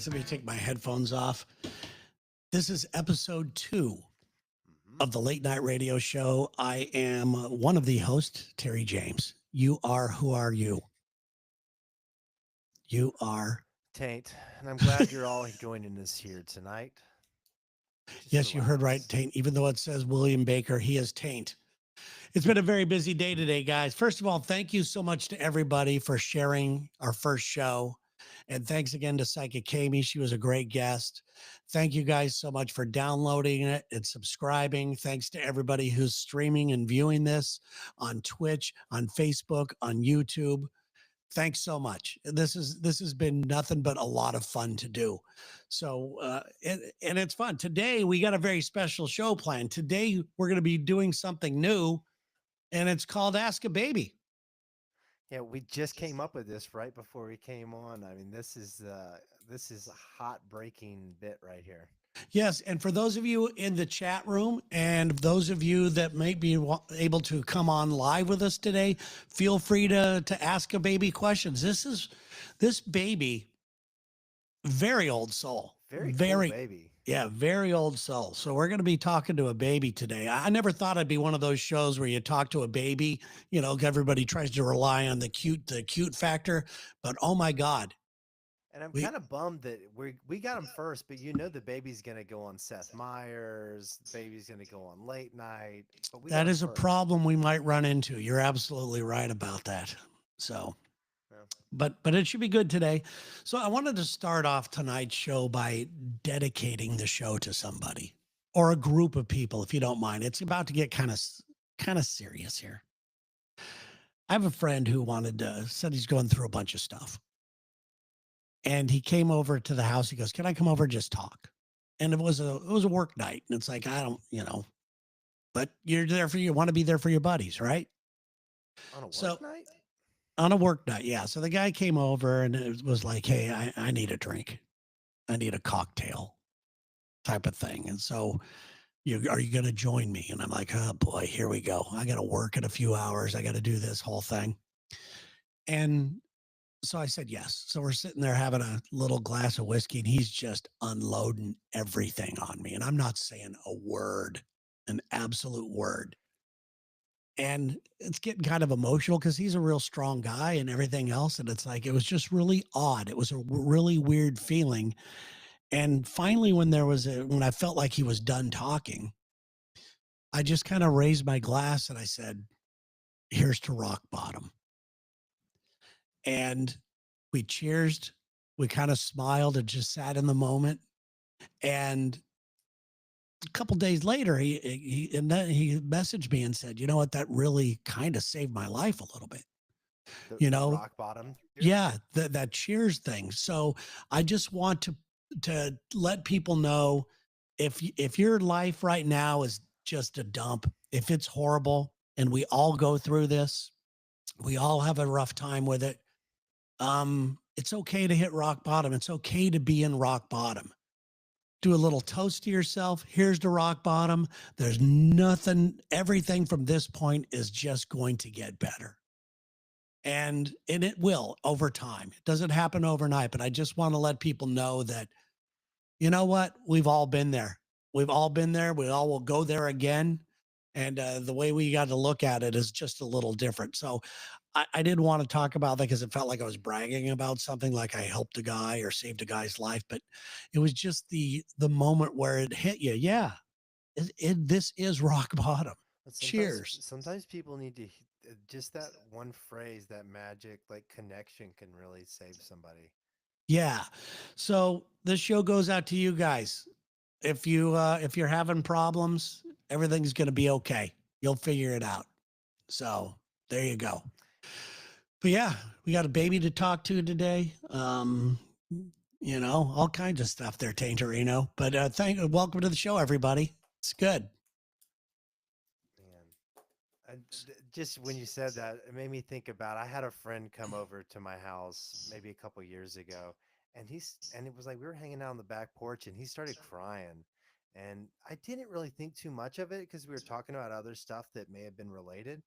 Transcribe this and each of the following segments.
guys. Let me take my headphones off. This is episode 2 Mhm. of the Late Night Radio Show. I am one of the hosts, Terry James. You are, who are you? You are. Taint, and I'm glad you're all joining us here tonight. Just Yes, you heard right, relax. Taint. Even though it says William Baker, he is Taint. It's been a very busy day today, guys. First of all, thank you so much to everybody for sharing our first show. And thanks again to Psychic Kami. She was a great guest. Thank you guys so much for downloading it and subscribing. Thanks to everybody who's streaming and viewing this on Twitch, on Facebook, on YouTube. Thanks so much. This has been nothing but a lot of fun to do. So and it's fun. Today we got a very special show planned. Today we're going to be doing something new, and it's called Ask a Baby. Yeah, we just came up with this right before we came on. I mean, this is a hot breaking bit right here. Yes, and for those of you in the chat room and those of you that may be able to come on live with us today, feel free to ask a baby questions. This baby, very old soul, Very cool very baby. yeah, very old soul. So we're going to be talking to a baby today. I never thought I'd be one of those shows where you talk to a baby. You know, everybody tries to rely on the cute factor, but oh my God, And I'm we kind of bummed that we got him first, but the baby's gonna go on Seth Meyers, the baby's gonna go on late night, but we got that him is a first. problem we might run into. You're absolutely right about that. So. Yeah. But it should be good today. So I wanted to start off tonight's show by dedicating the show to somebody or a group of people, if you don't mind. It's about to get kind of serious here. I have a friend who said he's going through a bunch of stuff, and he came over to the house. He goes, "Can I come over and just talk?" And it was a work night, and it's like I don't, but you're there for you want to be there for your buddies, right? On a So work night? on a work night, yeah. So the guy came over and it was like, "Hey, I need a drink. I need a cocktail type of thing." And so, are you going to join me? And I'm like, oh boy, here we go. I got to work in a few hours. I got to do this whole thing. And so I said yes. So we're sitting there having a little glass of whiskey, and he's just unloading everything on me. And I'm not saying a word, an absolute word. And it's getting kind of emotional because he's a real strong guy and everything else. And it's like, it was just really odd. It was a really weird feeling. And finally, when I felt like he was done talking, I just kind of raised my glass and I said, "Here's to rock bottom." And we cheersed. We kind of smiled and just sat in the moment. And a couple days later, he messaged me and said, "You know what? That really kind of saved my life a little bit." You The know, rock bottom cheers? yeah, that cheers thing. So I just want to let people know, if your life right now is just a dump, if it's horrible, and we all go through this, we all have a rough time with it. It's okay to hit rock bottom. It's okay to be in rock bottom. Do a little toast to yourself. Here's the rock bottom. There's nothing, everything from this point is just going to get better. And it will over time. It doesn't happen overnight, but I just want to let people know that, you know what? We've all been there. We've all been there. We all will go there again. And the way we got to look at it is just a little different. So I didn't want to talk about that because it felt like I was bragging about something, like I helped a guy or saved a guy's life. But it was just the moment where it hit you. Yeah, this is rock bottom. But Cheers. sometimes people need to just that one phrase, that magic like connection can really save somebody. Yeah. So this show goes out to you guys. If you're having problems, everything's gonna be okay. You'll figure it out. So there you go. But yeah, we got a baby to talk to today. All kinds of stuff there, Tainterino. But welcome to the show, everybody. It's good. Man, just when you said that, it made me think about. I had a friend come over to my house maybe a couple years ago, and it was like we were hanging out on the back porch, and he started crying, and I didn't really think too much of it because we were talking about other stuff that may have been related,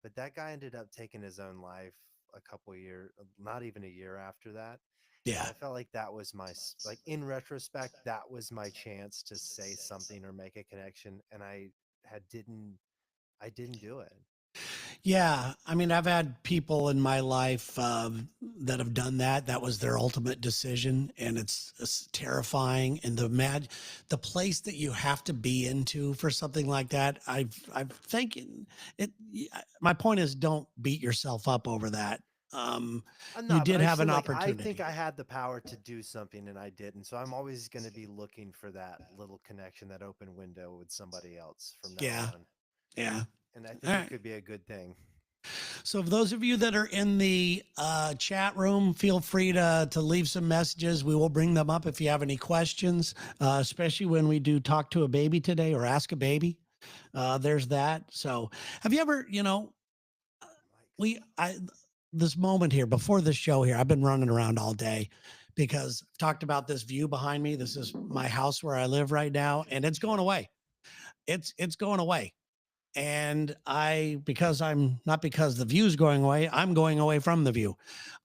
but that guy ended up taking his own life a couple years, not even a year after that. And Yeah. I felt like that was my like in retrospect, that was my chance to say something or make a connection, and I didn't do it. Yeah, I mean, I've had people in my life that have done that. That was their ultimate decision, and it's terrifying. And the place that you have to be into for something like that, I've thinking it. My point is, don't beat yourself up over that. I'm You not, but did I have just feel an like I think opportunity. I had the power to do something and I didn't. So I'm always going to be looking for that little connection, that open window with somebody else from now Yeah, on. yeah. And I All think it right. could be a good thing. So, for those of you that are in the chat room, feel free to leave some messages. We will bring them up if you have any questions, especially when we do talk to a baby today or ask a baby. There's that. So, have you ever, I this moment here before the show here, I've been running around all day because I've talked about this view behind me. This is my house where I live right now, and it's going away. It's going away. And because I'm not because the view's going away, I'm going away from the view.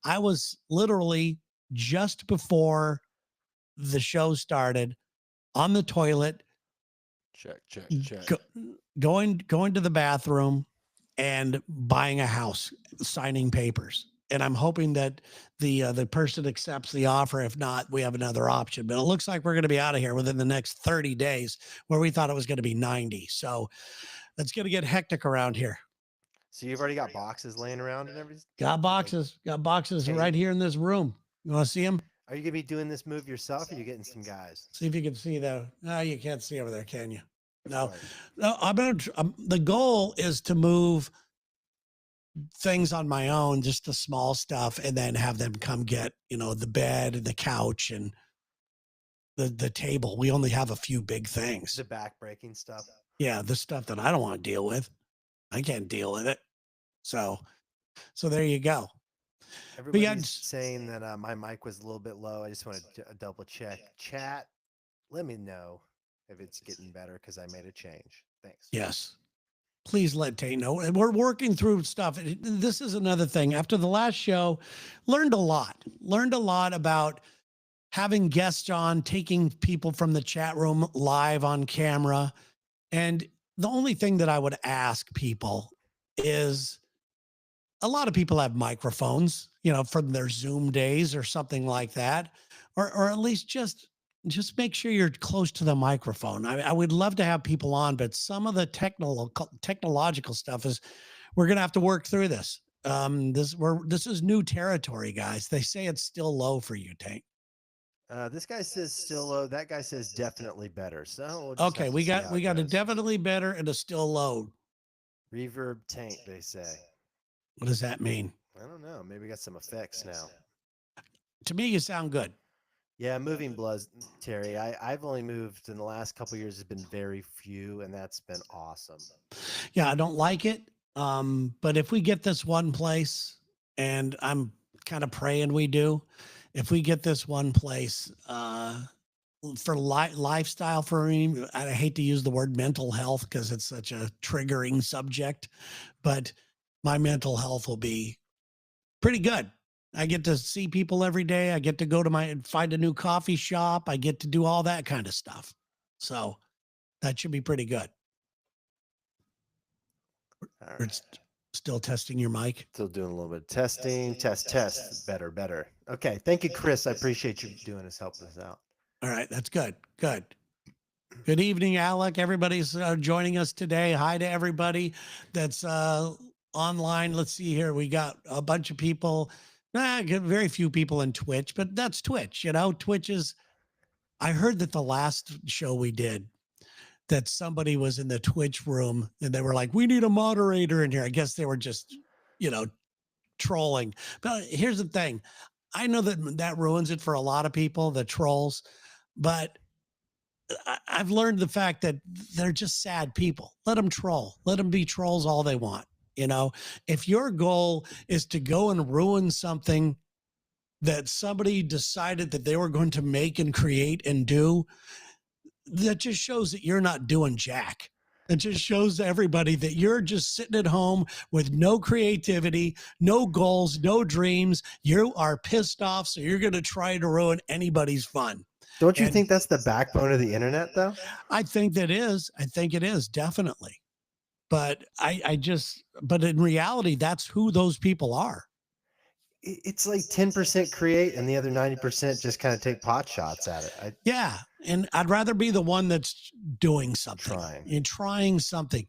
I was literally just before the show started on the toilet, Check, check, check. go, going to the bathroom and buying a house, signing papers. And I'm hoping that the person accepts the offer. If not, we have another option. But it looks like we're going to be out of here within the next 30 days, where we thought it was going to be 90. So it's going to get hectic around here. So you've already got boxes laying around and everything? Got boxes Hey. right here in this room. You want to see them? Are you going to be doing this move yourself, or are you getting some guys? See if you can see that. No, you can't see over there, can you? No, Right. no. The goal is to move things on my own, just the small stuff, and then have them come get, the bed and the couch and the table. We only have a few big things. The back breaking stuff. Yeah, the stuff that I don't want to deal with. I can't deal with it. So there you go. Everybody's saying that my mic was a little bit low. I just want to double check. Chat, let me know if it's getting better because I made a change. Thanks. Yes. Please let Tate know. We're working through stuff. This is another thing. After the last show, learned a lot about having guests on, taking people from the chat room live on camera. And the only thing that I would ask people is, a lot of people have microphones, from their Zoom days or something like that, or at least just make sure you're close to the microphone. I would love to have people on, but some of the technological stuff is, we're going to have to work through this. This is new territory, guys. They say it's still low for you, Tank. This guy says still low. That guy says definitely better. So we'll just Okay, have to we see got how it a goes. definitely better and a still low. Reverb taint, they say. What does that mean? I don't know. Maybe we got some effects now. To me, you sound good. Yeah, moving bloods, Terry. I've only moved in the last couple of years. Has been very few, and that's been awesome. Yeah, I don't like it. But if we get this one place, and I'm kind of praying we do, if we get this one place for lifestyle for me, I hate to use the word mental health because it's such a triggering subject, but my mental health will be pretty good. I get to see people every day. I get to go to find a new coffee shop. I get to do all that kind of stuff. So that should be pretty good. All Right. Still testing your mic. Still doing a little bit of testing. Test. Better. Okay. Thank you, Chris. I appreciate you doing this, helping us out. All right. That's good. Good evening, Alec. Everybody's joining us today. Hi to everybody that's online. Let's see here. We got a bunch of people. Very few people in Twitch, but that's Twitch. Twitch is. I heard that the last show we did, that somebody was in the Twitch room and they were like, we need a moderator in here. I guess they were just, trolling. But here's the thing. I know that ruins it for a lot of people, the trolls, but I've learned the fact that they're just sad people. Let them troll. Let them be trolls all they want. If your goal is to go and ruin something that somebody decided that they were going to make and create and do, that just shows that you're not doing jack. It just shows everybody that you're just sitting at home with no creativity, no goals, no dreams. You are pissed off, so you're going to try to ruin anybody's fun. Don't you And think that's the backbone of the internet, though? I think that is. I think it is definitely. But but in reality, that's who those people are. It's like 10% create and the other 90% just kind of take pot shots at it. Yeah. And I'd rather be the one that's doing something Trying. and trying something.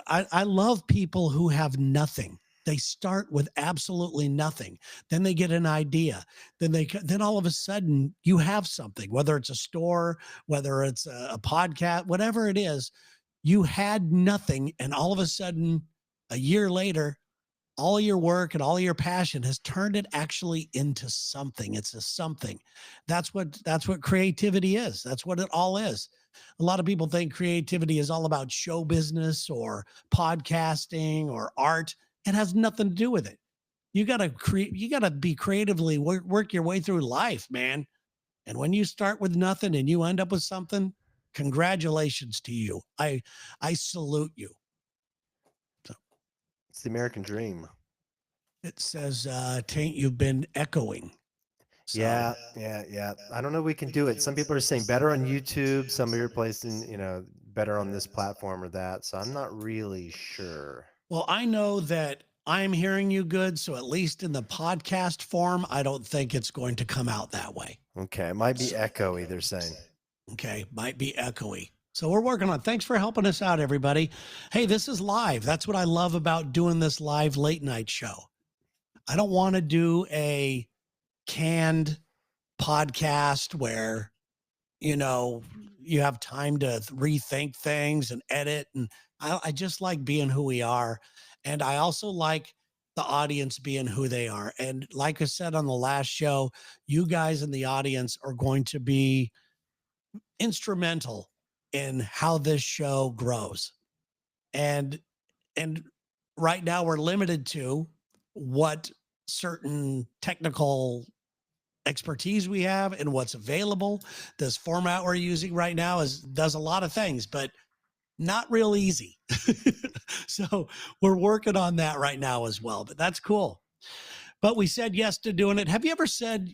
I love people who have nothing. They start with absolutely nothing. Then they get an idea. Then all of a sudden you have something, whether it's a store, whether it's a podcast, whatever it is, you had nothing. And all of a sudden, a year later, all your work and all your passion has turned it actually into something. It's a something. That's what creativity is. That's what it all is. A lot of people think creativity is all about show business or podcasting or art. It has nothing to do with it. You got to create, you got to be creatively work your way through life, man. And when you start with nothing and you end up with something, congratulations to you. I salute you. It's the American dream. It says, Taint, you've been echoing. So, Yeah. I don't know if we can do it. Some people are saying better on YouTube. Some are placing, better on this platform or that. So I'm not really sure. well, I know that I'm hearing you good. So at least in the podcast form, I don't think it's going to come out that way. Okay. It might be echoey, they're saying. Okay. Might be echoey. So we're working on it. Thanks for helping us out, everybody. Hey, this is live. That's what I love about doing this live late night show. I don't want to do a canned podcast where, you have time to rethink things and edit. And I just like being who we are. And I also like the audience being who they are. And like I said on the last show, you guys in the audience are going to be instrumental in how this show grows. And right now we're limited to what certain technical expertise we have and what's available. This format we're using right now does a lot of things, but not real easy. So we're working on that right now as well, but that's cool. But we said yes to doing it. Have you ever said,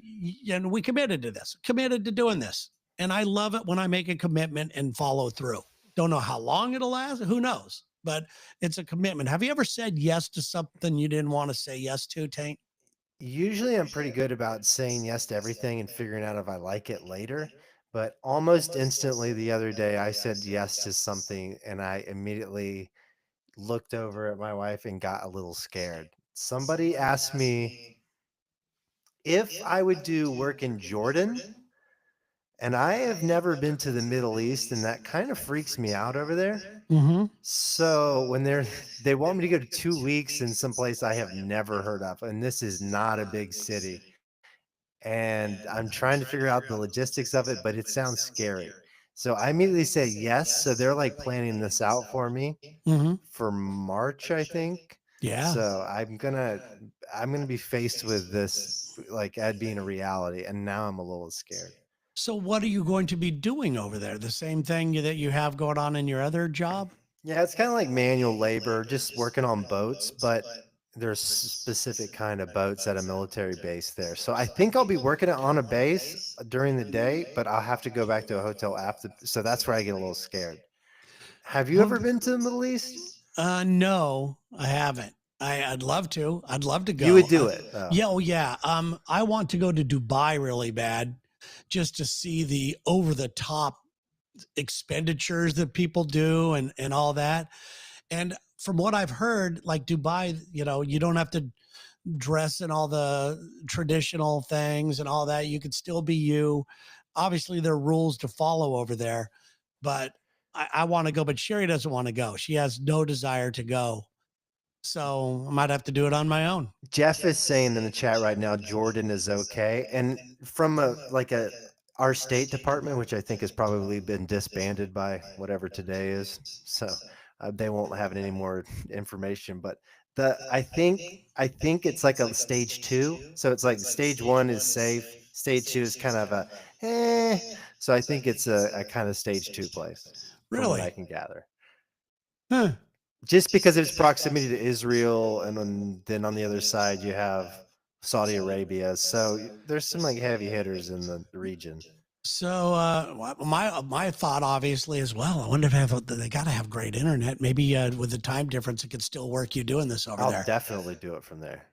and we committed to doing this? And I love it when I make a commitment and follow through. Don't know how long it'll last. Who knows? But it's a commitment. Have you ever said yes to something you didn't want to say yes to, Tank? Usually I'm pretty good about saying yes to everything and figuring out if I like it later. But almost instantly the other day, I said yes to something and I immediately looked over at my wife and got a little scared. Somebody asked me if I would do work in Jordan. And I have never been to the Middle East, and that kind of freaks me out over there. Mm-hmm. So when they want me to go to 2 weeks in some place I have never heard of, and this is not a big city, and I'm trying to figure out the logistics of it, but it sounds scary. So I immediately say yes. So they're like planning this out for me for March, I think. Yeah. So I'm gonna be faced with this like being a reality, and now I'm a little scared. So what are you going to be doing over there? The same thing that you have going on in your other job? Yeah, it's kind of like manual labor, just working on boats, but there's specific kind of boats at a military base there. So I think I'll be working on a base during the day, but I'll have to go back to a hotel after. So that's where I get a little scared. Have you ever been to the Middle East? No, I haven't. I'd love to. I'd love to go. You would do it. Yeah. Oh, yeah. I want to go to Dubai really bad, just to see the over the top expenditures that people do and all that. And from what I've heard, like Dubai, you don't have to dress in all the traditional things and all that. You could still be you. Obviously, there are rules to follow over there, but I want to go. But Sherry doesn't want to go. She has no desire to go. So I might have to do it on my own. Jeff is saying in the chat right now, Jordan is okay. And from our State Department, which I think has probably been disbanded by whatever today is. So they won't have any more information, but I think it's like a stage 2. So it's like stage 1 is safe. Stage 2 is kind of so I think it's a kind of stage 2 place. Really? From what I can gather. Huh. Just because of its proximity to Israel, and then on the other side you have Saudi Arabia. So there's some like heavy hitters in the region. So my thought obviously as well. I wonder if they got to have great internet. Maybe with the time difference, it could still work. You doing this over I'll there, definitely do it from there.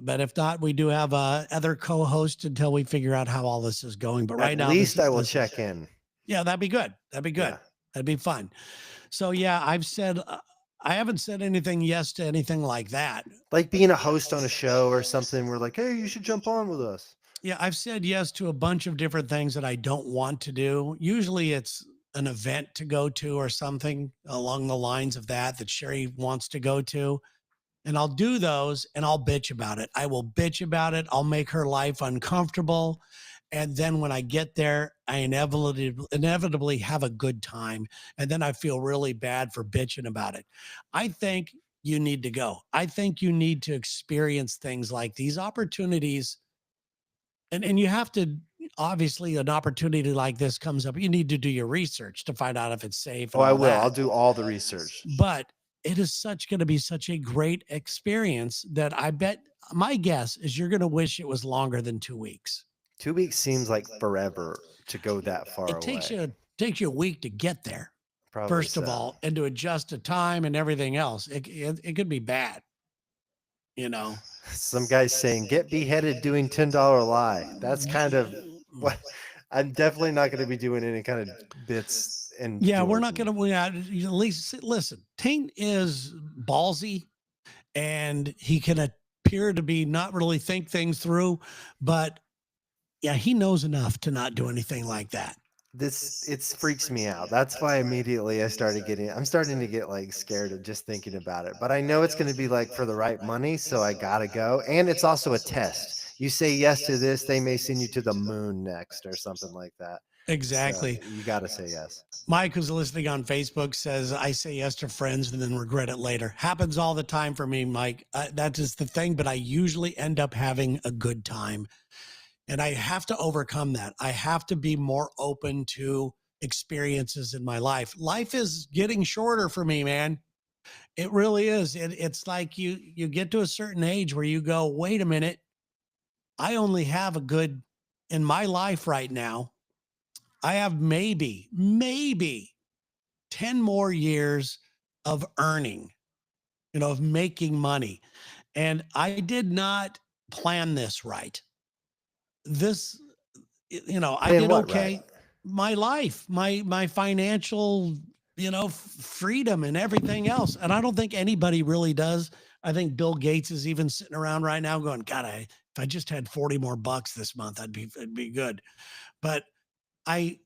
But if not, we do have other co-hosts until we figure out how all this is going. But right At now, least I will check in. Yeah, that'd be good. That'd be good. Yeah. That'd be fun. So yeah, I haven't said anything yes to anything like that. Like being a host on a show or something. We're like, hey, you should jump on with us. Yeah, I've said yes to a bunch of different things that I don't want to do. Usually it's an event to go to or something along the lines of that Sherry wants to go to. And I'll do those and I'll bitch about it. I will bitch about it. I'll make her life uncomfortable. And then when I get there, I inevitably have a good time. And then I feel really bad for bitching about it. I think you need to go. I think you need to experience things like these opportunities. And you have to, obviously, an opportunity like this comes up. You need to do your research to find out if it's safe. Oh, I will. I'll do all the research. But it is going to be such a great experience that I bet my guess is you're going to wish it was longer than 2 weeks. 2 weeks seems like forever to go that far away. It takes you a week to get there. Probably first of all, and to adjust to time and everything else. It could be bad. Some guys saying get beheaded doing $10 lie. That's kind of what I'm definitely not going to be doing any kind of bits. And yeah, we're not going to. At least listen. Taint is ballsy, and he can appear to be not really think things through, but yeah, he knows enough to not do anything like that. It freaks me out. That's why immediately I'm starting to get like scared of just thinking about it. But I know it's going to be like for the right money, so I gotta go. And it's also a test. You say yes to this, they may send you to the moon next or something like that. Exactly. So you got to say yes. Mike, who's listening on Facebook, says, I say yes to friends and then regret it later. Happens all the time for me, Mike. That is the thing, but I usually end up having a good time. And I have to overcome that. I have to be more open to experiences in my life. Life is getting shorter for me, man. It really is. It's like you get to a certain age where you go, wait a minute. I only have in my life right now, I have maybe 10 more years of earning, of making money. And I did not plan this right. I did okay. Right? My life, my financial, freedom and everything else. And I don't think anybody really does. I think Bill Gates is even sitting around right now going, God, if I just had 40 more bucks this month, it'd be good. But I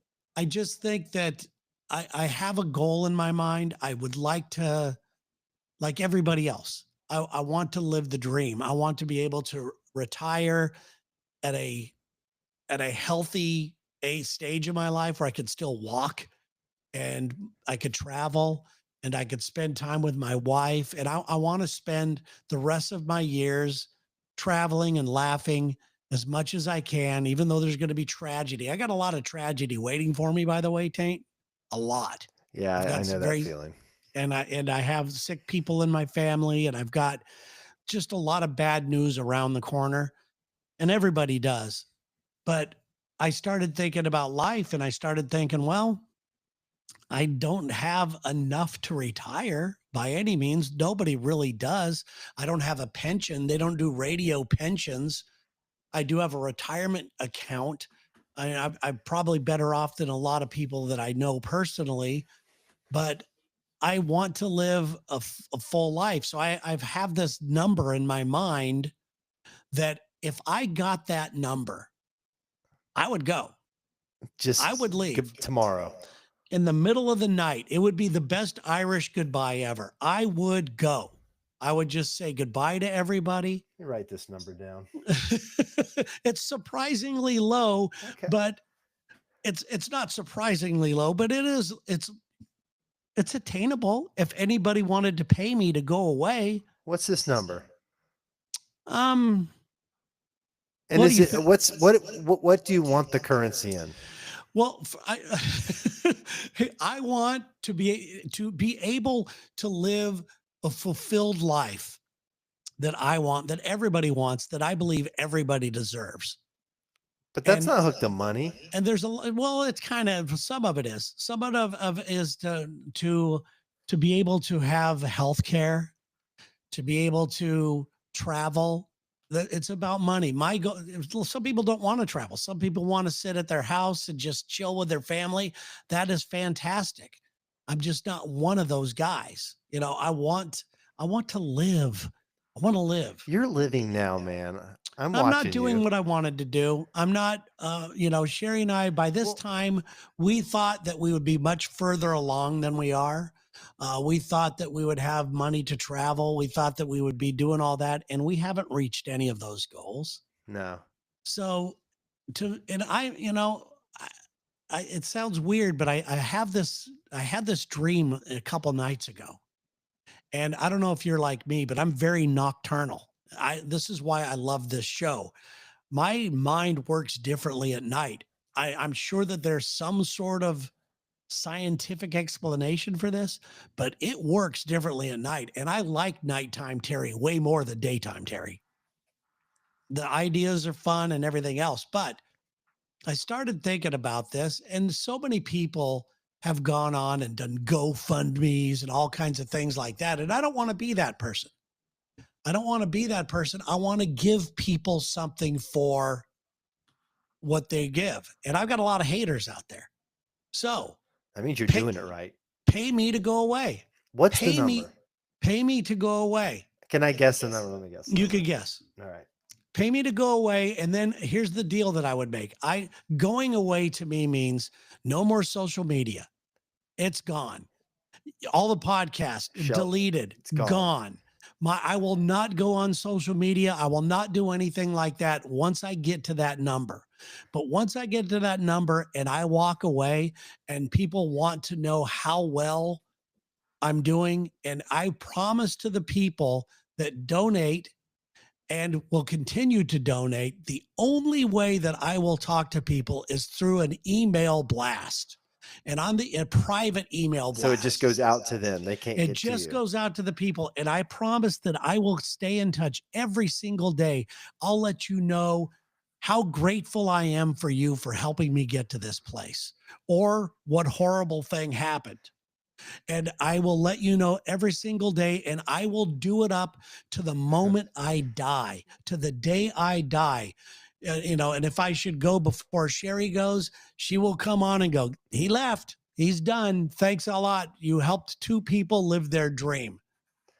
just think that I have a goal in my mind. I would like to, like everybody else, I want to live the dream. I want to be able to retire at a healthy stage of my life where I could still walk and I could travel and I could spend time with my wife. And I want to spend the rest of my years traveling and laughing as much as I can, even though there's going to be tragedy. I got a lot of tragedy waiting for me, by the way, Taint. A lot. Yeah, I know that feeling. And I have sick people in my family, and I've got just a lot of bad news around the corner, and everybody does. But I started thinking about life, and I started thinking, well, I don't have enough to retire by any means. Nobody really does. I don't have a pension. They don't do radio pensions. I do have a retirement account. I'm probably better off than a lot of people that I know personally, but I want to live a full life. So I have this number in my mind that if I got that number, I would go. I would leave tomorrow. In the middle of the night. It would be the best Irish goodbye ever. I would go. I would just say goodbye to everybody. You write this number down. It's surprisingly low, okay. But it's not surprisingly low, but it's attainable if anybody wanted to pay me to go away. What's this number? And what do you want the currency in? Well, I want to be able to live a fulfilled life that I want, that everybody wants, that I believe everybody deserves. But that's And not hooked to money. and there's well, it's kind of some of it is. Some of is to be able to have health care, to be able to travel. That it's about money. My go Some people don't want to travel. Some people want to sit at their house and just chill with their family. That is fantastic. I'm just not one of those guys. I want to live. I want to live. You're living now, man. I'm I'm not watching doing you. what I wanted to do. I'm not, Sherry and I, by this Well- time, we thought that we would be much further along than we are. We thought that we would have money to travel. We thought that we would be doing all that, and we haven't reached any of those goals. No. So, and it sounds weird, but I had this dream a couple nights ago. And I don't know if you're like me, but I'm very nocturnal. This is why I love this show. My mind works differently at night. I'm sure that there's some sort of scientific explanation for this, but it works differently at night. And I like nighttime Terry way more than daytime Terry. The ideas are fun and everything else. But I started thinking about this, and so many people have gone on and done GoFundMe's and all kinds of things like that. And I don't want to be that person. I don't want to be that person. I want to give people something for what they give. And I've got a lot of haters out there. So That means you're Pay- doing it right. pay me to go away. What's Pay the number? me. Pay me to go away. Can I guess the number? Let me guess. the You number. could guess. All right. Pay me to go away. And then here's the deal that I would make. Going away to me means no more social media. It's gone. All the podcasts Shut- deleted. it's gone. Gone. I will not go on social media. I will not do anything like that once I get to that number. But once I get to that number and I walk away and people want to know how well I'm doing, and I promise to the people that donate and will continue to donate, the only way that I will talk to people is through an email blast. And on a private email blast. So it just goes out to them. They can't It get just to you. goes out to the people. And I promise that I will stay in touch every single day. I'll let you know how grateful I am for you for helping me get to this place, or what horrible thing happened. And I will let you know every single day, and I will do it up to the moment I die, to the day I die. And if I should go before Sherry goes, she will come on and go, he left. He's done. Thanks a lot. You helped two people live their dream.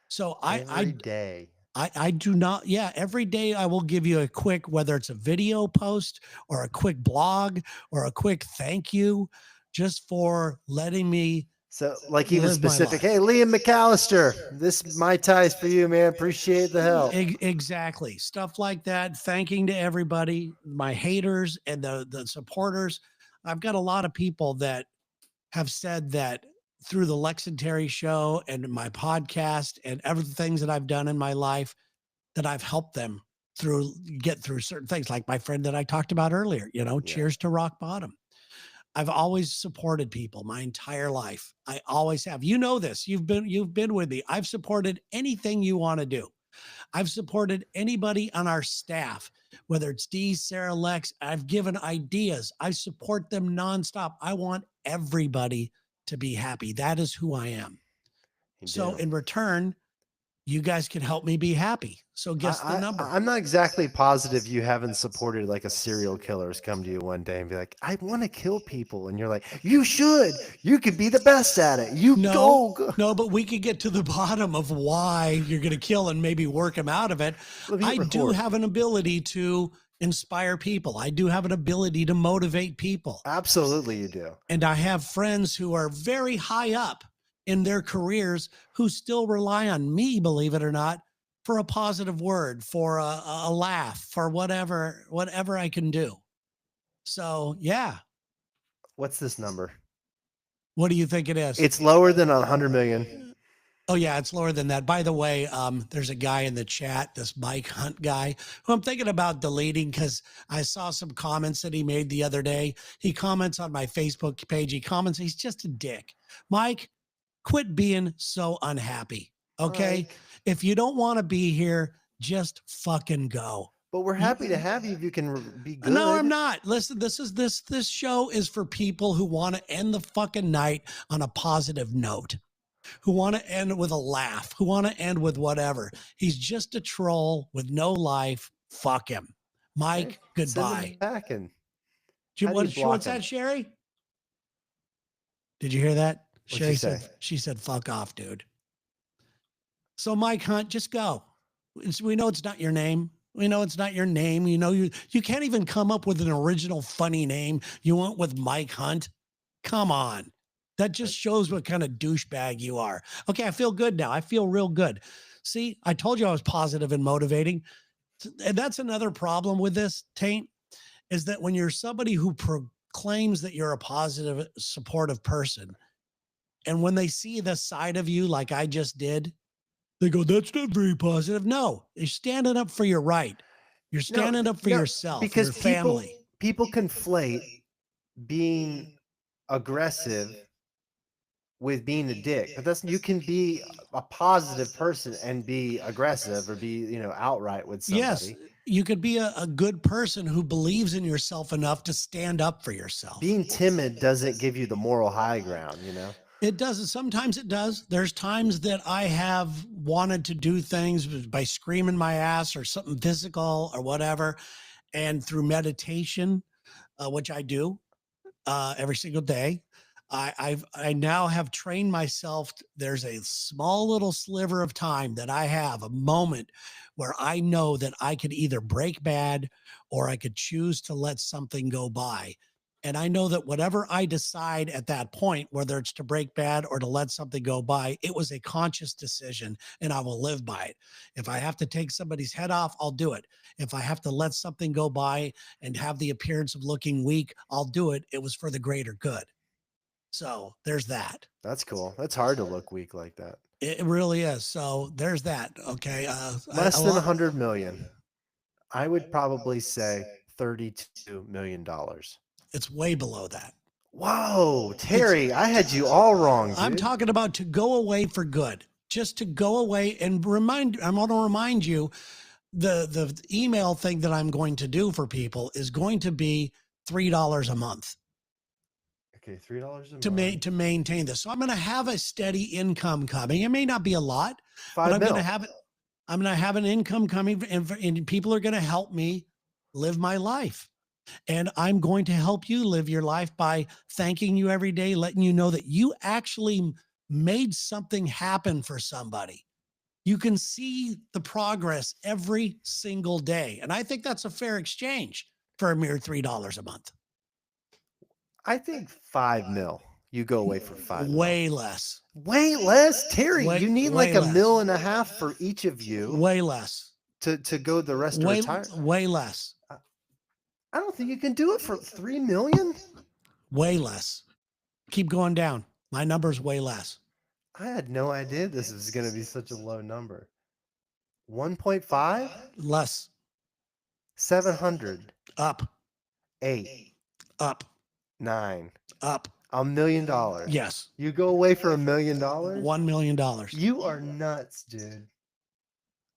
So Every day. I do not. Yeah. Every day I will give you a quick, whether it's a video post or a quick blog or a quick thank you, just for letting me. So, like, even Live my specific. life. Hey, Liam McAllister, this Mai Tais for you, man. Appreciate the help. Exactly. Stuff like that. Thanking to everybody, my haters and the supporters. I've got a lot of people that have said that through the Lex and Terry show and my podcast and everything that I've done in my life, that I've helped them get through certain things, like my friend that I talked about earlier, Yeah. cheers to rock bottom. I've always supported people my entire life. I always have. You know this. You've been with me. I've supported anything you want to do. I've supported anybody on our staff, whether it's Dee, Sarah, Lex. I've given ideas. I support them nonstop. I want everybody to be happy. That is who I am. You So do. in return, you guys can help me be happy. So guess the number. I'm not exactly positive you haven't supported like a serial killer's come to you one day and be like, I want to kill people. And you're like, you should. You could be the best at it. You go. No, but we could get to the bottom of why you're going to kill and maybe work them out of it. Let me I do record. have an ability to inspire people. I do have an ability to motivate people. Absolutely, you do. And I have friends who are very high up in their careers who still rely on me, believe it or not, for a positive word, for a laugh, for whatever I can do. So, yeah. What's this number? What do you think it is? It's lower than 100 million. Oh yeah, it's lower than that. By the way, there's a guy in the chat, this Mike Hunt guy, who I'm thinking about deleting because I saw some comments that he made the other day. He comments on my Facebook page. He comments, he's just a dick. Mike, quit being so unhappy. Okay. Mike. If you don't want to be here, just fucking go. But we're happy to have you if you can be good. No, I'm not. Listen, this show is for people who want to end the fucking night on a positive note, who want to end with a laugh, who want to end with whatever. He's just a troll with no life. Fuck him. Mike, Okay, send him goodbye. back and Do you, how do you what's block that, him? Sherry? Did you hear that? What'd Sherry she say? she said, fuck off, dude. So Mike Hunt, just go. We know it's not your name. We know it's not your name. You know, you can't even come up with an original funny name. You went with Mike Hunt. Come on. That just shows what kind of douchebag you are. Okay, I feel good now. I feel real good. See, I told you I was positive and motivating. And that's another problem with this, Taint, is that when you're somebody who proclaims that you're a positive, supportive person, and when they see the side of you like I just did, they go, that's not very positive. No, you're standing up for your right. You're standing up for yourself, because your family. people conflate being aggressive with being a dick, but that's you can be a positive person and be aggressive or be outright with somebody. Yes, you could be a good person who believes in yourself enough to stand up for yourself. Being timid doesn't give you the moral high ground, It doesn't. Sometimes it does. There's times that I have wanted to do things by screaming my ass or something physical or whatever. And through meditation, which I do every single day, I now have trained myself. There's a small little sliver of time that I have, a moment where I know that I could either break bad or I could choose to let something go by. And I know that whatever I decide at that point, whether it's to break bad or to let something go by, it was a conscious decision and I will live by it. If I have to take somebody's head off, I'll do it. If I have to let something go by and have the appearance of looking weak, I'll do it. It was for the greater good. So there's that. That's cool. That's hard to look weak like that. It really is. So there's that. Okay. Less than 100 million. I would probably say $32 million. It's way below that. Whoa, Terry, I had you all wrong, dude. I'm talking about to go away for good, just to go away and I want to remind you the email thing that I'm going to do for people is going to be $3 a month. Okay, $3 a month to maintain this. So I'm going to have a steady income coming. It may not be a lot, but I'm going to have it. I'm going to have an income coming and people are going to help me live my life. And I'm going to help you live your life by thanking you every day, letting you know that you actually made something happen for somebody. You can see the progress every single day. And I think that's a fair exchange for a mere $3 a month. I think 5 mil. You go away for 5 mil. Way less. Way less? Terry, you need like way $1.5 million for each of you. Way less. To go the rest of retire. Way less. I don't think you can do it for $3 million. Way less. Keep going down. My number's way less. I had no idea this was going to be such a low number. 1.5? Less. 700. Up. 8. Up. 9. Up. $1 million. Yes. You go away for $1 million? $1 million. You are nuts, dude.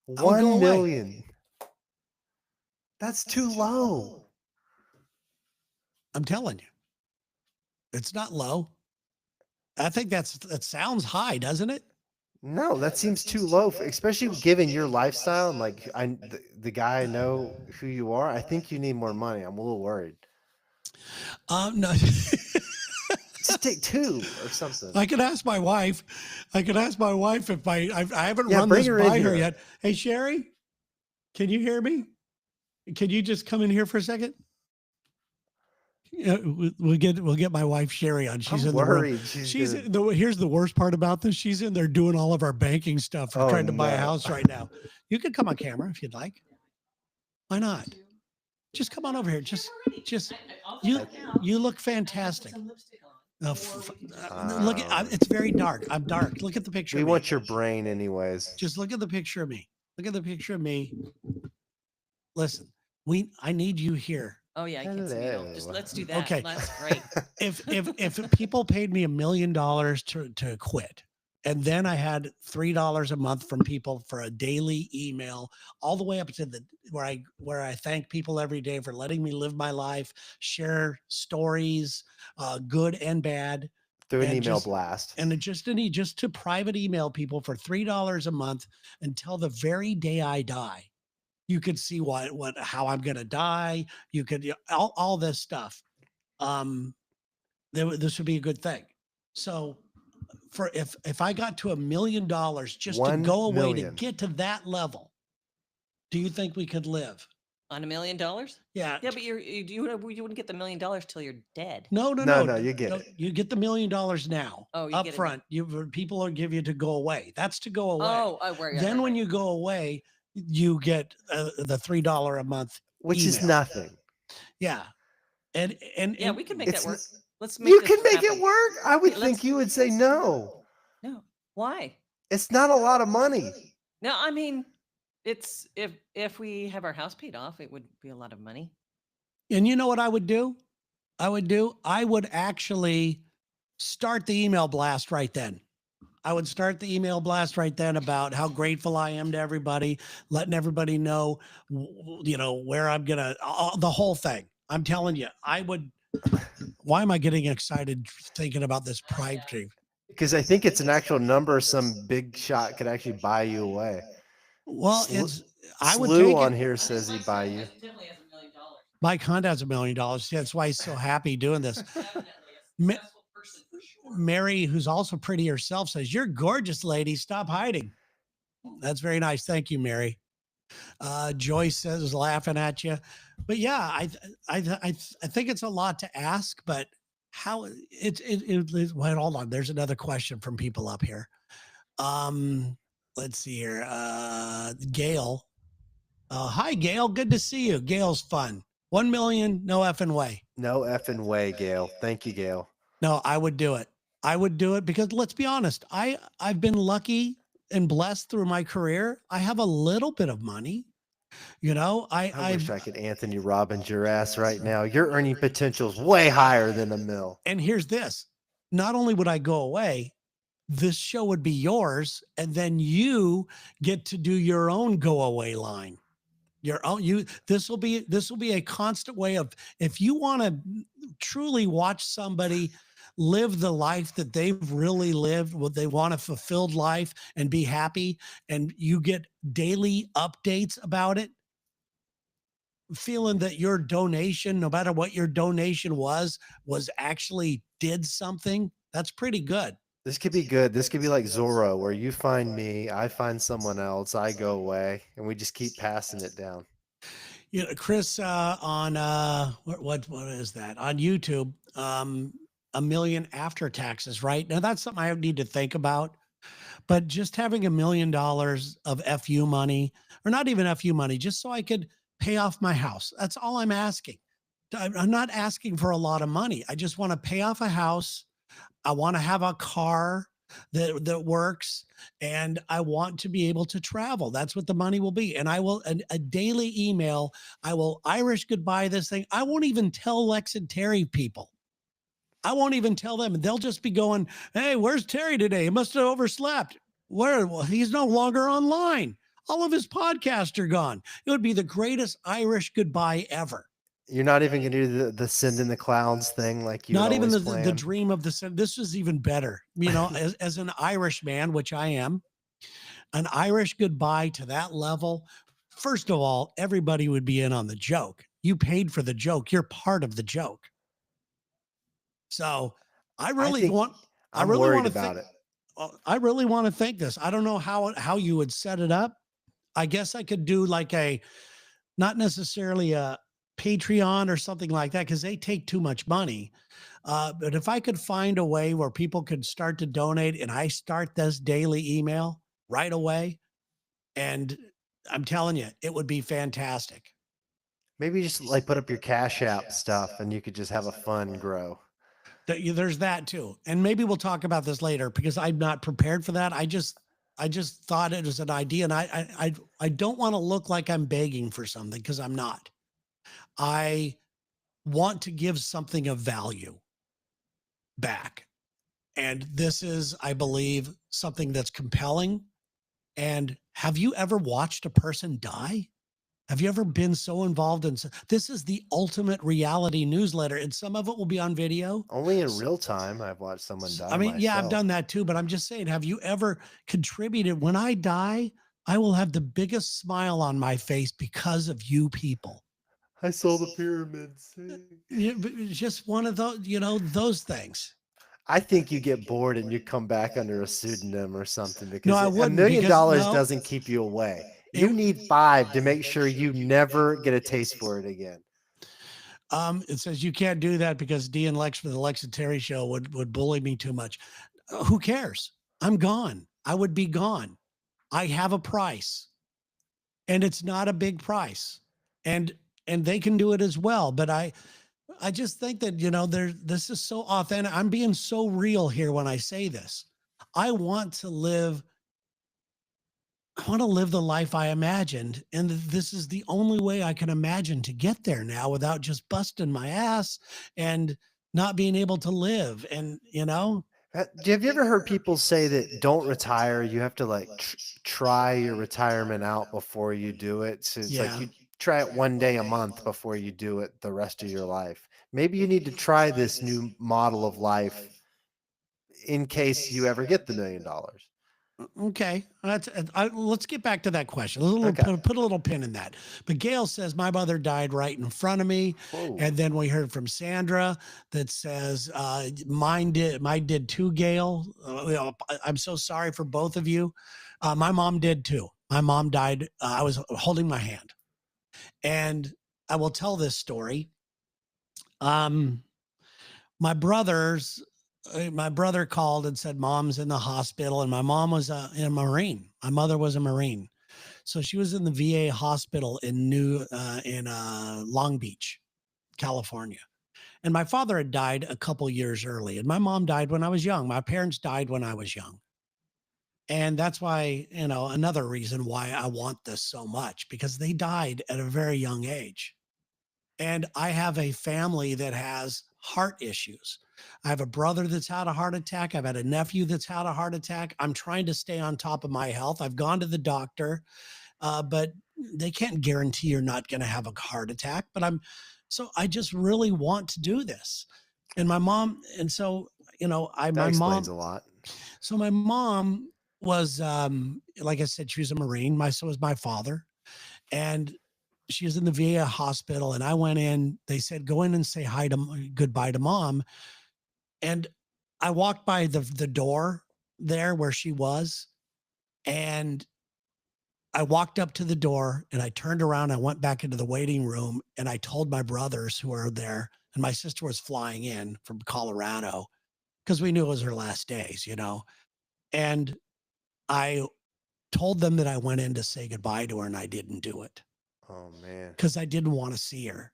I'll go 1 away. million. That's too low. I'm telling you. It's not low. I think that sounds high, doesn't it? No, that seems too low, especially given your lifestyle and like the guy I know who you are. I think you need more money. I'm a little worried. No. Just take 2 or something. I could ask my wife. If I haven't run bring this her in by her here. yet. Hey, Sherry, can you hear me? Can you just come in here for a second? Yeah, we'll get my wife Sherry on. She's I'm in worried. the room. Here's the worst part about this. She's in there doing all of our banking stuff. We're trying to buy a house right now. You could come on camera if you'd like. Why not? Just come on over here. Just you look fantastic. Look at it's very dark. I'm dark. Look at the picture. We of me. want your brain anyways. Just look at the picture of me. Look at the picture of me. Listen, I need you here. Oh yeah, I can see it all. Just Hello. let's do that. Okay. That's great. If people paid me $1 million to quit, and then I had $3 a month from people for a daily email, all the way up to where I thank people every day for letting me live my life, share stories, good and bad, Through an and email just- blast. and it just to private email people for $3 a month until the very day I die. You could see how I'm gonna die. You could all this stuff. This would be a good thing. So for if I got to $1 million just to 1 go away million. to get to that level, do you think we could live? On $1 million? Yeah. Yeah, but you wouldn't get the $1 million till you're dead. No, You get it. You get the $1 million now. Oh, you up get it now. front. People will give you to go away. That's to go away. Right. Then when you go away, you get the $3 a month. Which is email. nothing. Yeah. And yeah, we can make It's that work. n- Let's make You this can make it happen. work. I would Yeah, think let's- you would say no. No. Why? It's not a lot of money. No, I mean, it's if we have our house paid off, it would be a lot of money. And you know what I would do? I would actually start the email blast right then. I would start the email blast right then about how grateful I am to everybody, letting everybody know, where I'm going to, the whole thing. I'm telling you, I would. Why am I getting excited thinking about this private dream? Because I think it's an actual number some big shot could actually buy you away. Well, I would Slew take on it. here says he buy you. Definitely has $1 million. Mike Hunt has $1 million. That's why he's so happy doing this. Definitely a Ma- successful person for sure. Mary, who's also pretty herself, says, "You're gorgeous, lady. Stop hiding." That's very nice. Thank you, Mary. Joyce is laughing at you, but yeah, I think it's a lot to ask, but how wait, hold on. There's another question from people up here. Let's see here. Gail. Hi, Gail. Good to see you. Gail's fun. 1 million, no effing way. No effing way, Gail. Thank you, Gail. No, I would do it. I would do it because let's be honest. I've been lucky and blessed through my career. I have a little bit of money. I wish I could Anthony Robbins your ass right now. Your earning potential is way higher than $1 million. And here's this. Not only would I go away, this show would be yours, and then you get to do your own go away line. Your own this will be a constant way of, if you want to truly watch somebody live the life that they've really lived, what they want, a fulfilled life and be happy, and you get daily updates about it, feeling that your donation, no matter what your donation was actually did something. That's pretty good. This could be good. This could be like Zorro, where you find me, I find someone else, I go away, and we just keep passing it down. Chris, on what is that on YouTube? $1 million after taxes, right? Now that's something I need to think about. But just having $1 million of FU money, or not even FU money, just so I could pay off my house. That's all I'm asking. I'm not asking for a lot of money. I just want to pay off a house. I want to have a car that works, and I want to be able to travel. That's what the money will be. And I will a daily email. I will Irish goodbye this thing. I won't even tell Lex and Terry people. I won't even tell them. They'll just be going, "Hey, where's Terry today? He must have overslept. Well, he's no longer online. All of his podcasts are gone." It would be the greatest Irish goodbye ever. You're not even going to do the send in the clouds thing like you Not even the planned. dream of this is even better. As an Irish man, which I am, an Irish goodbye to that level. First of all, everybody would be in on the joke. You paid for the joke. You're part of the joke. So I really think want. I I'm really worried want to about think, it. I really want to think this. I don't know how you would set it up. I guess I could do like not necessarily a Patreon or something like that, because they take too much money. But if I could find a way where people could start to donate, and I start this daily email right away, and I'm telling you, it would be fantastic. Maybe just like put up your Cash App stuff and you could just have a fun grow. There's that too. And maybe we'll talk about this later because I'm not prepared for that. I just thought it was an idea, and I don't want to look like I'm begging for something because I'm not. I want to give something of value back. And this is, I believe, something that's compelling. And have you ever watched a person die? Have you ever been so involved in this is the ultimate reality newsletter, and some of it will be on video. Only in real time I've watched someone die. I mean, yeah, I've myself. done that too, but I'm just saying, have you ever contributed? When I die, I will have the biggest smile on my face because of you people. I saw the pyramids. It's just one of those, those things. I think you get bored and you come back under a pseudonym or something because I $1 wouldn't, million because doesn't keep you away. You need 5 to make sure you never get a taste for it again. It says you can't do that because Dee and Lex for the Lex and Terry show would bully me too much. Who cares? I'm gone. I would be gone. I have a price, and it's not a big price, and they can do it as well. But I just think that this is so authentic. I'm being so real here when I say this. I want to live the life I imagined. And this is the only way I can imagine to get there now without just busting my ass and not being able to live. And, have you ever heard people say that don't retire? You have to try your retirement out before you do it. So it's like you try it one day a month before you do it the rest of your life. Maybe you need to try this new model of life in case you ever get the $1 million. Okay. Let's get back to that question. Put a little pin in that. But Gail says, my mother died right in front of me. Whoa. And then we heard from Sandra that says, mine did too, Gail. I'm so sorry for both of you. My mom did too. My mom died. I was holding my hand. And I will tell this story. My brother called and said, Mom's in the hospital. And my mom was a Marine. My mother was a Marine. So she was in the VA hospital in Long Beach, California. And my father had died a couple years early. And my mom died when I was young. My parents died when I was young. And that's why, another reason why I want this so much, because they died at a very young age. And I have a family that has heart issues. I have a brother that's had a heart attack. I've had a nephew that's had a heart attack. I'm trying to stay on top of my health. I've gone to the doctor, but they can't guarantee you're not going to have a heart attack. But so I just really want to do this. And my mom, and so, that explains a lot. So my mom was, like I said, she was a Marine. So was my father. And she was in the VA hospital, and I went in. They said, go in and say goodbye to Mom. And I walked by the door there where she was, and I walked up to the door, and I turned around. I went back into the waiting room, and I told my brothers who were there, and my sister was flying in from Colorado because we knew it was her last days, and I told them that I went in to say goodbye to her, and I didn't do it. Oh, man. Because I didn't want to see her.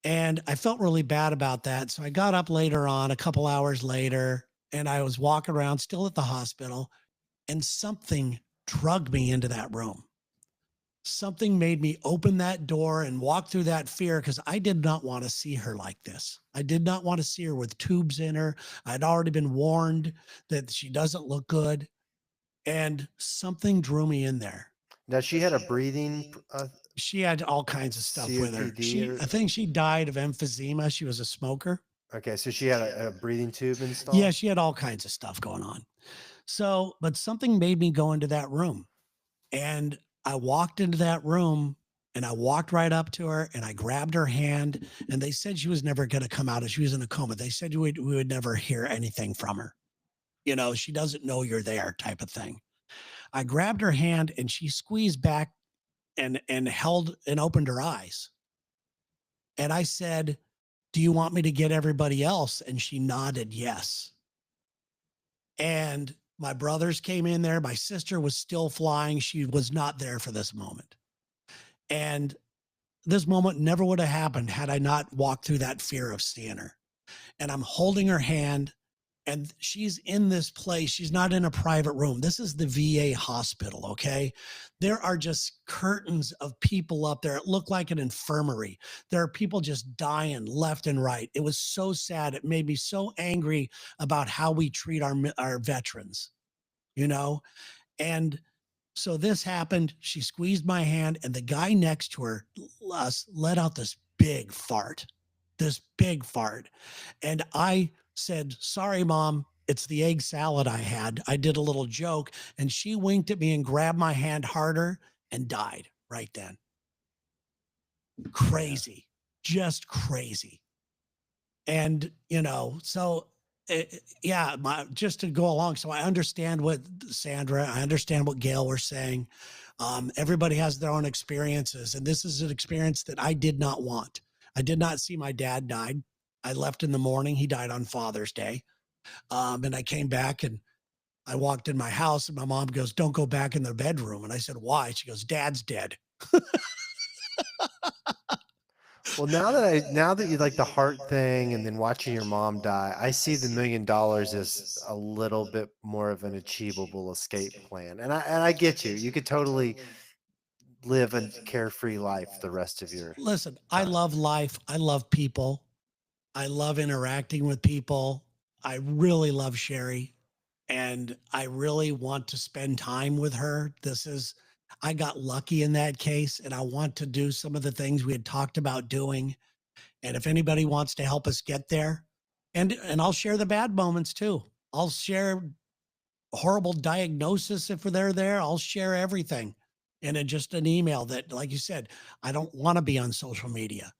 And I felt really bad about that. So I got up later on, a couple hours later, and I was walking around still at the hospital, and something drugged me into that room. Something made me open that door and walk through that fear, because I did not want to see her like this. I did not want to see her with tubes in her. I'd already been warned that she doesn't look good. And something drew me in there. Now, she had a breathing... she had all kinds of stuff with her. I think she died of emphysema. She was a smoker. Okay, so she had a breathing tube installed? Yeah, she had all kinds of stuff going on. So, but something made me go into that room. And I walked into that room, and I walked right up to her, and I grabbed her hand, and they said she was never going to come out. She was in a coma. They said we would never hear anything from her. She doesn't know you're there, type of thing. I grabbed her hand, and she squeezed back and held and opened her eyes. And I said, do you want me to get everybody else? And she nodded yes. And my brothers came in there. My sister was still flying. She was not there for this moment. And this moment never would have happened had I not walked through that fear of seeing her. and I'm holding her hand, and she's in this place. She's not in a private room. This is the VA hospital. Okay. There are just curtains of people up there. It looked like an infirmary. There are people just dying left and right. It was so sad. It made me so angry about how we treat our veterans, you know? And so this happened. She squeezed my hand, and the guy next to her let out this big fart, this big fart. And I said, "Sorry, Mom. It's the egg salad I had." I did a little joke, and she winked at me and grabbed my hand harder and died right then. Yeah. Crazy, just crazy. And, so yeah, just to go along. So I understand what Sandra, I understand what Gail were saying. Everybody has their own experiences. And this is an experience that I did not want. I did not see my dad died. I left in the morning. He died on Father's Day. And I came back and I walked in my house, and my mom goes, "Don't go back in the bedroom." And I said, "Why?" She goes, "Dad's dead." Well, now that you like the heart thing and then watching your mom die, I see the $1 million as a little bit more of an achievable escape plan. And I get you. You could totally live a carefree life the rest of your Listen, I time. love life. I love people. I love interacting with people. I really love Sherry, and I really want to spend time with her. I got lucky in that case, and I want to do some of the things we had talked about doing. And if anybody wants to help us get there, and I'll share the bad moments too. I'll share horrible diagnosis if they're there. I'll share everything in just an email that, like you said, I don't want to be on social media.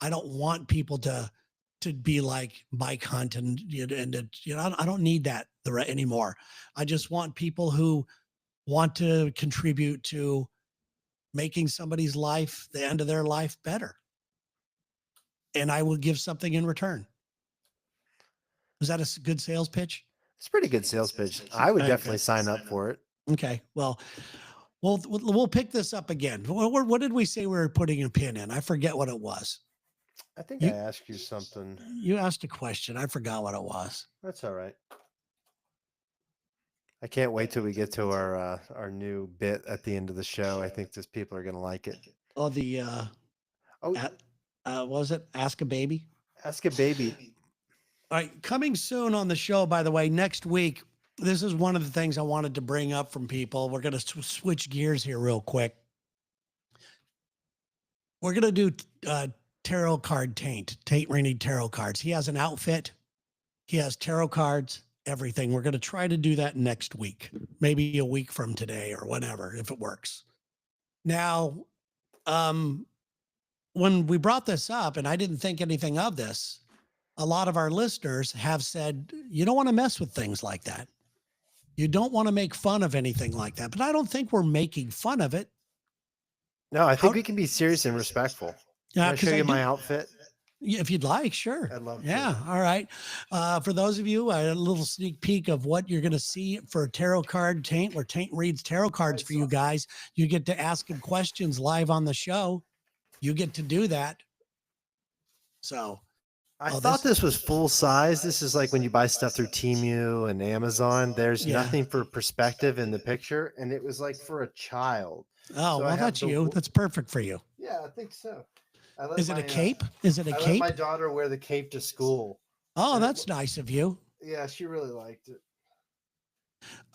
I don't want people to be like Mike Hunt and I don't need that anymore. I just want people who want to contribute to making somebody's life, the end of their life, better, and I will give something in return. Was that a good sales pitch? It's a pretty good sales pitch. I would Okay. definitely sign up for it. Okay. Well, we'll pick this up again. What did we say we were putting a pin in? I forget what it was. I think You- I asked you something. You asked a question. I forgot what it was. That's all right. I can't wait till we get to our new bit at the end of the show. I think these people are gonna like it. Oh, the Oh, what was it? Ask a Baby. ask a baby. All right, coming soon on the show, by the way, next week. This is one of the things I wanted to bring up from people. We're going to switch gears here real quick. We're going to do tarot card Tate Rainey tarot cards. He has an outfit. He has tarot cards, everything. We're going to try to do that next week, maybe a week from today or whenever, if it works. Now, when we brought this up, and I didn't think anything of this, a lot of our listeners have said, you don't want to mess with things like that. You don't want to make fun of anything like that. But I don't think we're making fun of it. No, I think How- we can be serious and respectful. Yeah, Can I because show you my outfit? if you'd like, sure. I'd love to. Yeah. All right. For those of you, a little sneak peek of what you're going to see for tarot card Taint, where Taint reads tarot cards for you guys. You get to ask him questions live on the show. You get to do that. So I thought this was full size. This is like when you buy stuff through Temu and Amazon. There's Yeah. nothing for perspective in the picture, and it was like for a child. Oh, So I well, have that's the you. wo- That's perfect for you. Yeah, I think so. I let Is it my, a cape? Is it a I let cape? my daughter wear the cape to school. Oh, and it that's nice of you. Yeah, she really liked it.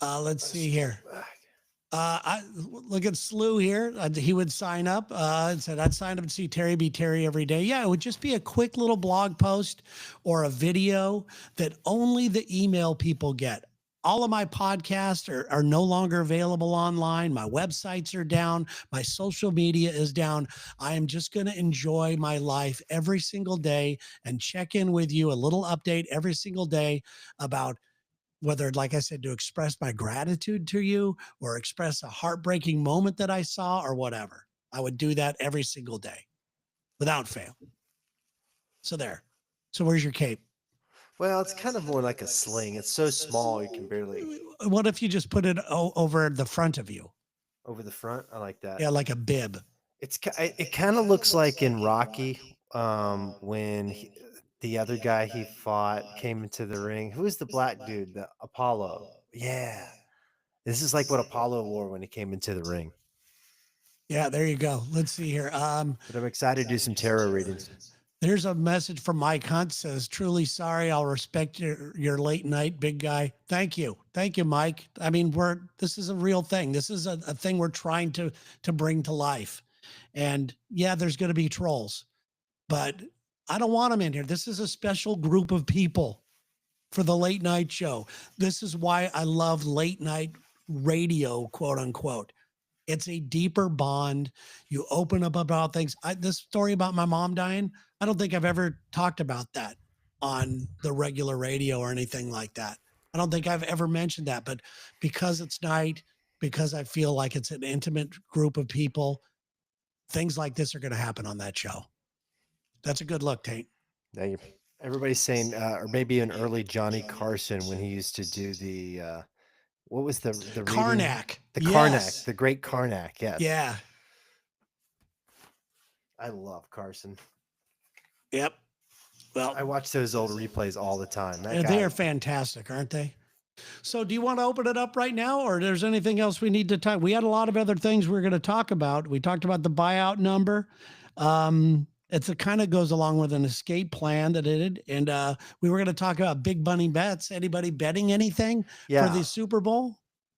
Let's I see just here. go back. I look at Slew here. He would sign up and said, I'd sign up and see Terry be Terry every day. Yeah, it would just be a quick little blog post or a video that only the email people get. All of my podcasts are no longer available online. My websites are down. My social media is down. I am just going to enjoy my life every single day and check in with you, a little update every single day about whether, like I said, to express my gratitude to you or express a heartbreaking moment that I saw or whatever. I would do that every single day without fail. So there. So where's your cape? Well, it's kind of more like a sling. It's so small you can barely What if you just put it over the front of you? over the front. I like that. Yeah, like a bib. It kind of looks like in Rocky when the other guy he fought came into the ring. Who was the black dude? The Apollo. Yeah. This is like what Apollo wore when he came into the ring. Yeah, there you go. Let's see here. But I'm excited to do some tarot readings. There's a message from Mike Hunt says, truly sorry. I'll respect your late night, big guy. Thank you. Thank you, Mike. I mean, this is a real thing. This is a thing we're trying to bring to life. And yeah, there's going to be trolls, but I don't want them in here. This is a special group of people for the late night show. This is why I love late night radio, quote unquote. It's a deeper bond. You open up about things. This story about my mom dying, I don't think I've ever talked about that on the regular radio or anything like that. I don't think I've ever mentioned that, but because it's night, because I feel like it's an intimate group of people, things like this are going to happen on that show. That's a good look, Tate. Everybody's saying, or maybe an early Johnny Carson when he used to do the, what was the Karnak? The Yes. Karnak, the great Karnak. Yes. Yeah. I love Carson. Yep. Well, I watch those old replays all the time. That they guy, are fantastic, aren't they? So do you want to open it up right now, or there's anything else we need to talk? We had a lot of other things we were going to talk about. We talked about the buyout number. It kind of goes along with an escape plan that it did. And we were going to talk about big money bets. Anybody betting anything for the Super Bowl?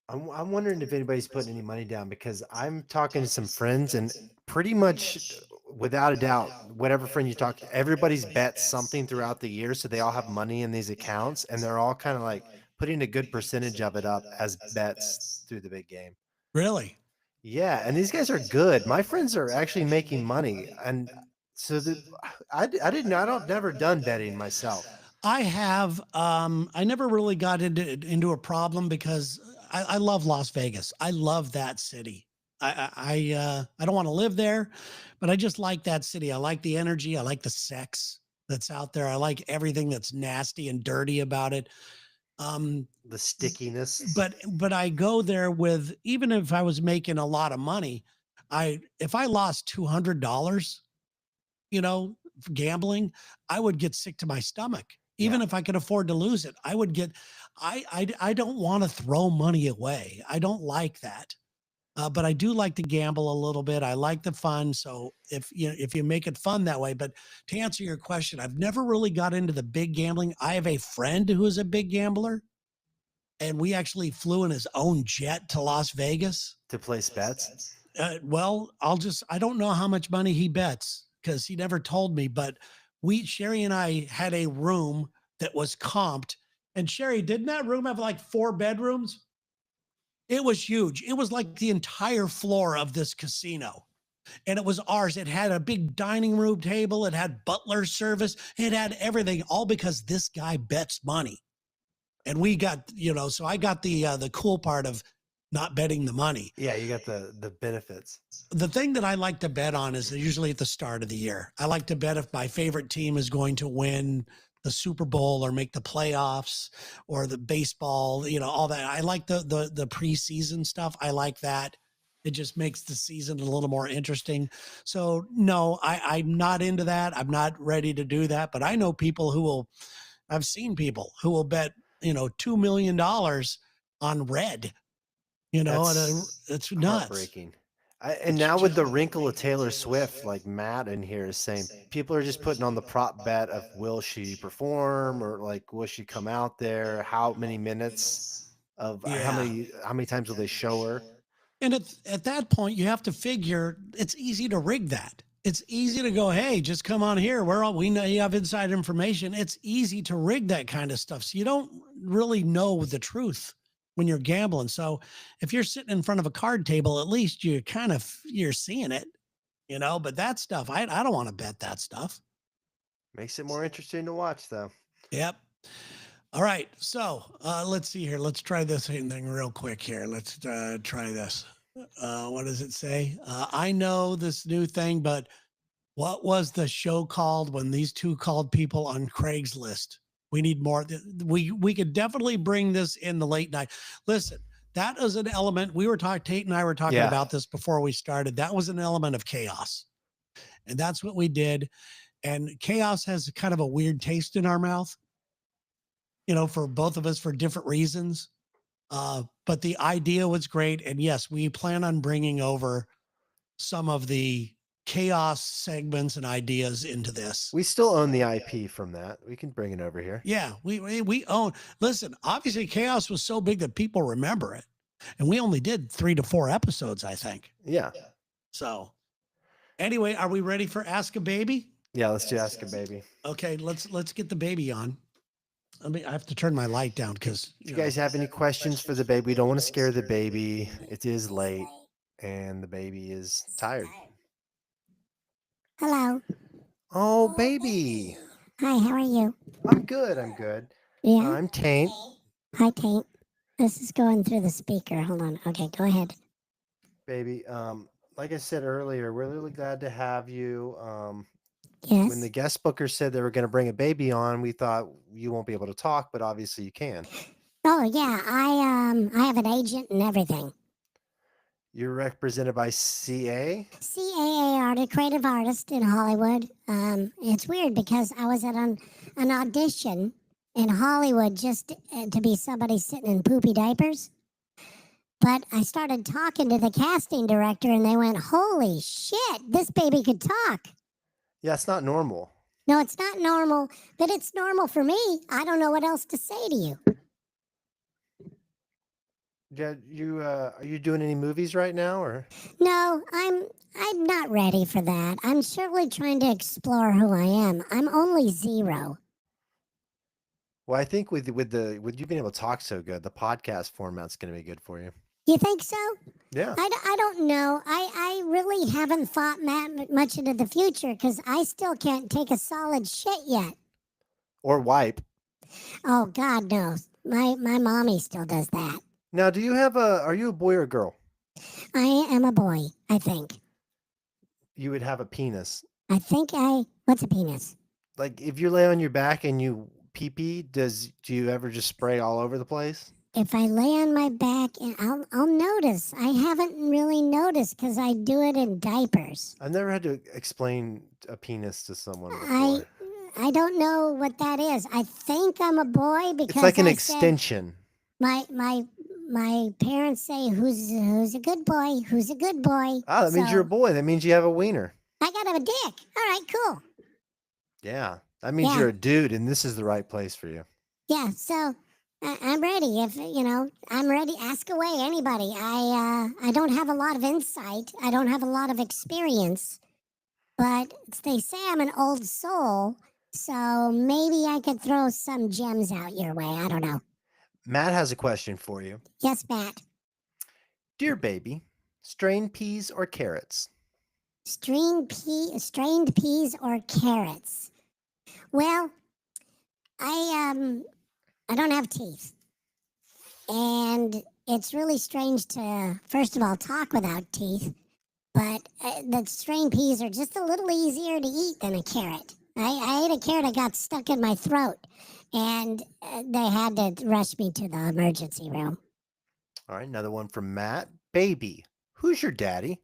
I'm wondering if anybody's putting any money down, because I'm talking to some friends, and pretty much without a doubt, whatever friend you talk to, everybody's bet something throughout the year. So they all have money in these accounts, and they're all kind of like putting a good percentage of it up as bets through the big game. Really? Yeah. And these guys are good. My friends are actually making money. And so I've never done betting myself. I have. I never really got into a problem because I love Las Vegas. I love that city. I don't want to live there, but I just like that city. I like the energy. I like the sex that's out there. I like everything that's nasty and dirty about it. The stickiness. But I go there with, even if I was making a lot of money, if I lost $200, for gambling, I would get sick to my stomach. Even if I could afford to lose it, I would get. I don't want to throw money away. I don't like that. But I do like to gamble a little bit. I like the fun. So if you make it fun that way. But to answer your question, I've never really got into the big gambling. I have a friend who is a big gambler, and we actually flew in his own jet to Las Vegas To place bets. Well, I don't know how much money he bets because he never told me, but Sherry and I had a room that was comped. And Sherry, didn't that room have like 4 bedrooms? It was huge. It was like the entire floor of this casino. And it was ours. It had a big dining room table. It had butler service. It had everything, all because this guy bets money. And we got, so I got the cool part of not betting the money. Yeah, you got the benefits. The thing that I like to bet on is usually at the start of the year. I like to bet if my favorite team is going to win the Super Bowl or make the playoffs or the baseball, all that. I like the preseason stuff. I like that. It just makes the season a little more interesting. So no, I'm not into that. I'm not ready to do that, but I know people I've seen people who will bet, $2 million on red. It's nuts. Heartbreaking. And now with the wrinkle of Taylor Swift, like Matt in here is saying, people are just putting on the prop bet of will she perform, or like will she come out there? How many minutes of how many times will they show her? And at that point, you have to figure it's easy to rig that. It's easy to go, hey, just come on here. We know you have inside information. It's easy to rig that kind of stuff. So you don't really know the truth when you're gambling. So if you're sitting in front of a card table, at least you're seeing it, but that stuff, I don't want to bet that stuff. Makes it more interesting to watch though. Yep. All right. So let's see here. Let's try this thing real quick here. Let's try this. What does it say? I know this new thing, but what was the show called when these two called people on Craigslist? We need more. We could definitely bring this in the late night. Listen, that is an element. Tate and I were talking about this before we started. That was an element of chaos. And that's what we did. and chaos has kind of a weird taste in our mouth, for both of us for different reasons. But the idea was great. And yes, we plan on bringing over some of the chaos segments and ideas into this. We still own the IP from that. We can bring it over here. Yeah, we own. Listen, obviously, chaos was so big that people remember it, and we only did 3 to 4 episodes, I think. Yeah. So, anyway, are we ready for Ask a Baby? Yeah, let's do Ask a Baby. Okay, let's get the baby on. I have to turn my light down because If you guys have any questions for the baby, we don't want to scare the baby. It is late, and the baby is tired. Hello. Oh, baby. Hi, how are you? I'm good. I'm good. Yeah. I'm Taint. Hi, Taint. This is going through the speaker. Hold on. Okay, go ahead. Baby, like I said earlier, we're really glad to have you. Yes. When the guest booker said they were going to bring a baby on, we thought you won't be able to talk, but obviously you can. Oh yeah, I have an agent and everything. You're represented by CA. CAAR, the creative artist in Hollywood. It's weird because I was at an audition in Hollywood just to be somebody sitting in poopy diapers. But I started talking to the casting director, and they went, "Holy shit, this baby could talk." Yeah, it's not normal. No, it's not normal, but it's normal for me. I don't know what else to say to you. Yeah, are you doing any movies right now, or? No, I'm not ready for that. I'm surely trying to explore who I am. I'm only 0. Well, I think with you being able to talk so good, the podcast format's going to be good for you. You think so? Yeah. I don't know. I really haven't thought much into the future because I still can't take a solid shit yet. Or wipe. Oh, God knows. My mommy still does that. Now, are you a boy or a girl? I am a boy, I think. You would have a penis. What's a penis? Like if you lay on your back and you pee pee, do you ever just spray all over the place? If I lay on my back, I'll notice. I haven't really noticed because I do it in diapers. I've never had to explain a penis to someone before. I don't know what that is. I think I'm a boy because It's like an I extension. Said my parents say who's a good boy, who's a good boy. Ah, that means you're a boy. That means you have a wiener. I gotta have a dick. All right, cool. Yeah, that means Yeah. you're a dude, and this is the right place for you. Yeah, so I'm ready. If I'm ready. Ask away, anybody. I don't have a lot of insight. I don't have a lot of experience, but they say I'm an old soul, so maybe I could throw some gems out your way. I don't know. Matt has a question for you. Yes, Matt. Dear baby, strained peas or carrots? Strained peas or carrots? Well, I don't have teeth, and it's really strange to first of all talk without teeth. But the strained peas are just a little easier to eat than a carrot. I ate a carrot, it got stuck in my throat, and they had to rush me to the emergency room. All right, another one from Matt. Baby, who's your daddy?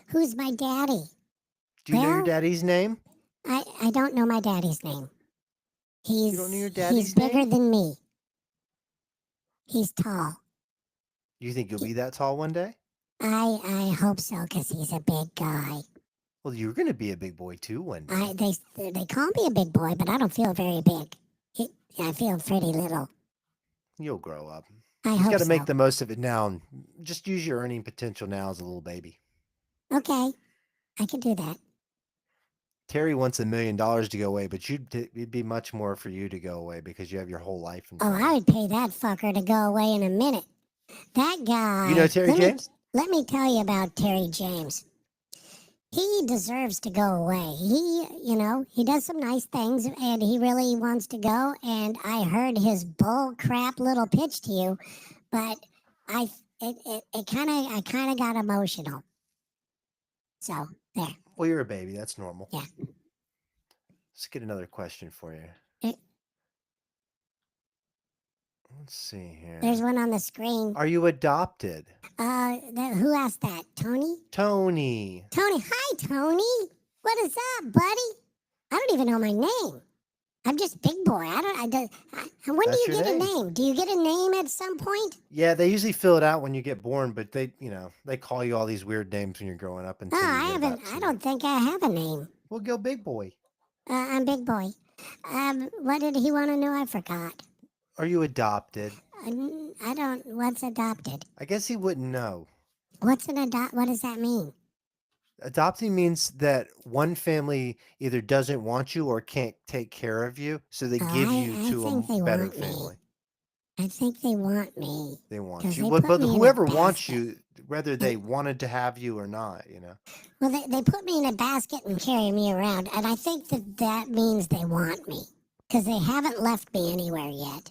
Who's my daddy? Do you know your Well, daddy's name? I don't know my daddy's name. You don't know your daddy's he's bigger name? than me. He's tall. You think you'll be that tall one day? I hope so, because he's a big guy. Well, you're going to be a big boy too one day. They call me a big boy, but I don't feel very big. I feel pretty little. You'll grow up. I You hope got to so. make the most of it now. And just use your earning potential now as a little baby. Okay, I can do that. Terry wants $1 million to go away, but it'd be much more for you to go away because you have your whole life in Oh, front of I you. would pay that fucker to go away in a minute. That guy. You know Terry James? Let me tell you about Terry James. He deserves to go away. He does some nice things, and he really wants to go. And I heard his bull crap little pitch to you, but I kind of got emotional. So there. Well, you're a baby. That's normal. Yeah. Let's get another question for you. Eh. Let's see here. There's one on the screen. Are you adopted? Who asked that? Tony? Tony. Tony. Hi, Tony. What is up, buddy? I don't even know my name. I'm just Big Boy. When do That's you your get a name. name? Do you get a name at some point? Yeah, they usually fill it out when you get born, but they call you all these weird names when you're growing up No, until you I get haven't. about I 2. don't think I have a name. We'll go Big Boy. I'm Big Boy. What did he want to know? I forgot. Are you adopted? I don't. What's adopted? I guess he wouldn't know. What's an adopt? What does that mean? Adopting means that one family either doesn't want you or can't take care of you, so they Oh, give you I to think they a better want me. family. I think they want me. They want 'Cause you. they But, put me in a whoever wants basket. you, whether they wanted to have you or not, Well, they put me in a basket and carry me around, and I think that means they want me because they haven't left me anywhere yet.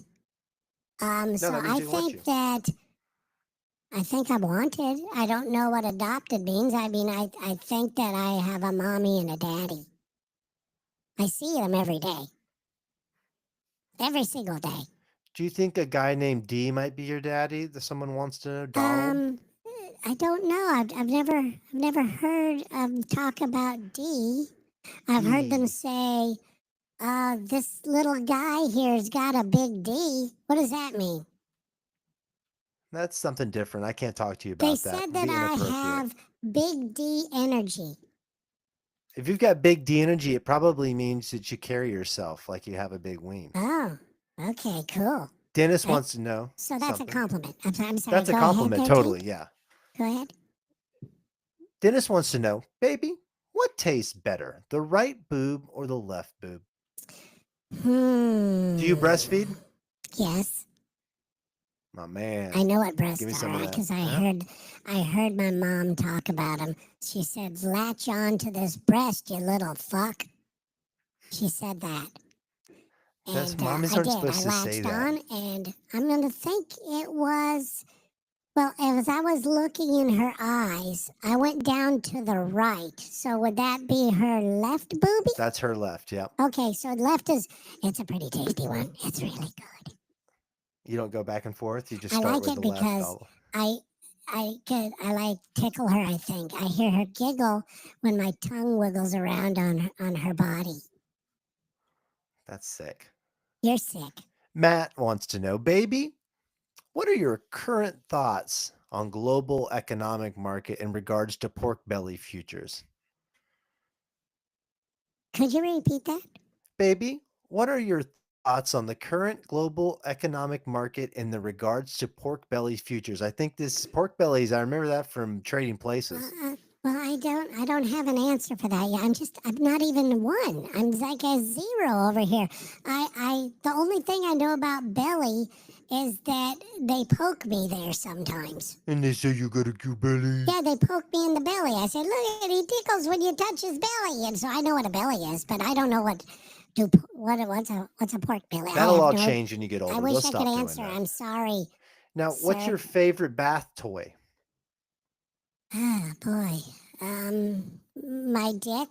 So that means I they want you. think that I think I'm wanted. I don't know what adopted means. I mean, I think that I have a mommy and a daddy. I see them every day, every single day. Do you think a guy named D might be your daddy? That someone wants to know, Donald? I don't know. I've never heard talk about D. I've heard them D. say, this little guy here's got a big D. What does that mean? That's something different. I can't talk to you They about that. said It'd that be I inappropriate. have big D energy. If you've got big D energy, it probably means that you carry yourself like you have a big ween. Oh, okay, cool. Dennis That- wants to know. So that's something. a compliment. I'm sorry. That's a Go compliment, ahead there, totally. Jake. Yeah. Go ahead. Dennis wants to know, baby, what tastes better, the right boob or the left boob? Do you breastfeed? Yes, My man. I know what breasts Give me some of are that. because Yeah. I heard my mom talk about them. She said, "Latch on to this breast, you little fuck." She said that. That's And mommies I aren't did. supposed I to say latched that. on, and I'm going to think it was. Well, as I was looking in her eyes, I went down to the right. So would that be her left boobie? That's her left. Yep. Okay, so left is. It's a pretty tasty one. It's really good. You don't go back and forth. You just I start like with it the left. because I like tickle her. I think I hear her giggle when my tongue wiggles around on her body. That's sick. You're sick. Matt wants to know, baby, what are your current thoughts on global economic market in regards to pork belly futures? Could you repeat that? Baby, what are your thoughts on the current global economic market in the regards to pork belly futures? I think this pork bellies, I remember that from Trading Places. Well, I don't have an answer for that yet. I'm not even one. I'm like a 0 over here. The only thing I know about belly is that they poke me there sometimes. And they say you got a cute belly. Yeah, they poke me in the belly. I said, look, he tickles when you touch his belly, and so I know what a belly is, but I don't know what's a pork belly. That'll all change when you get older. I wish They'll I stop could doing answer. that. I'm sorry. Now, what's sir. your favorite bath toy? Ah, boy. My dick.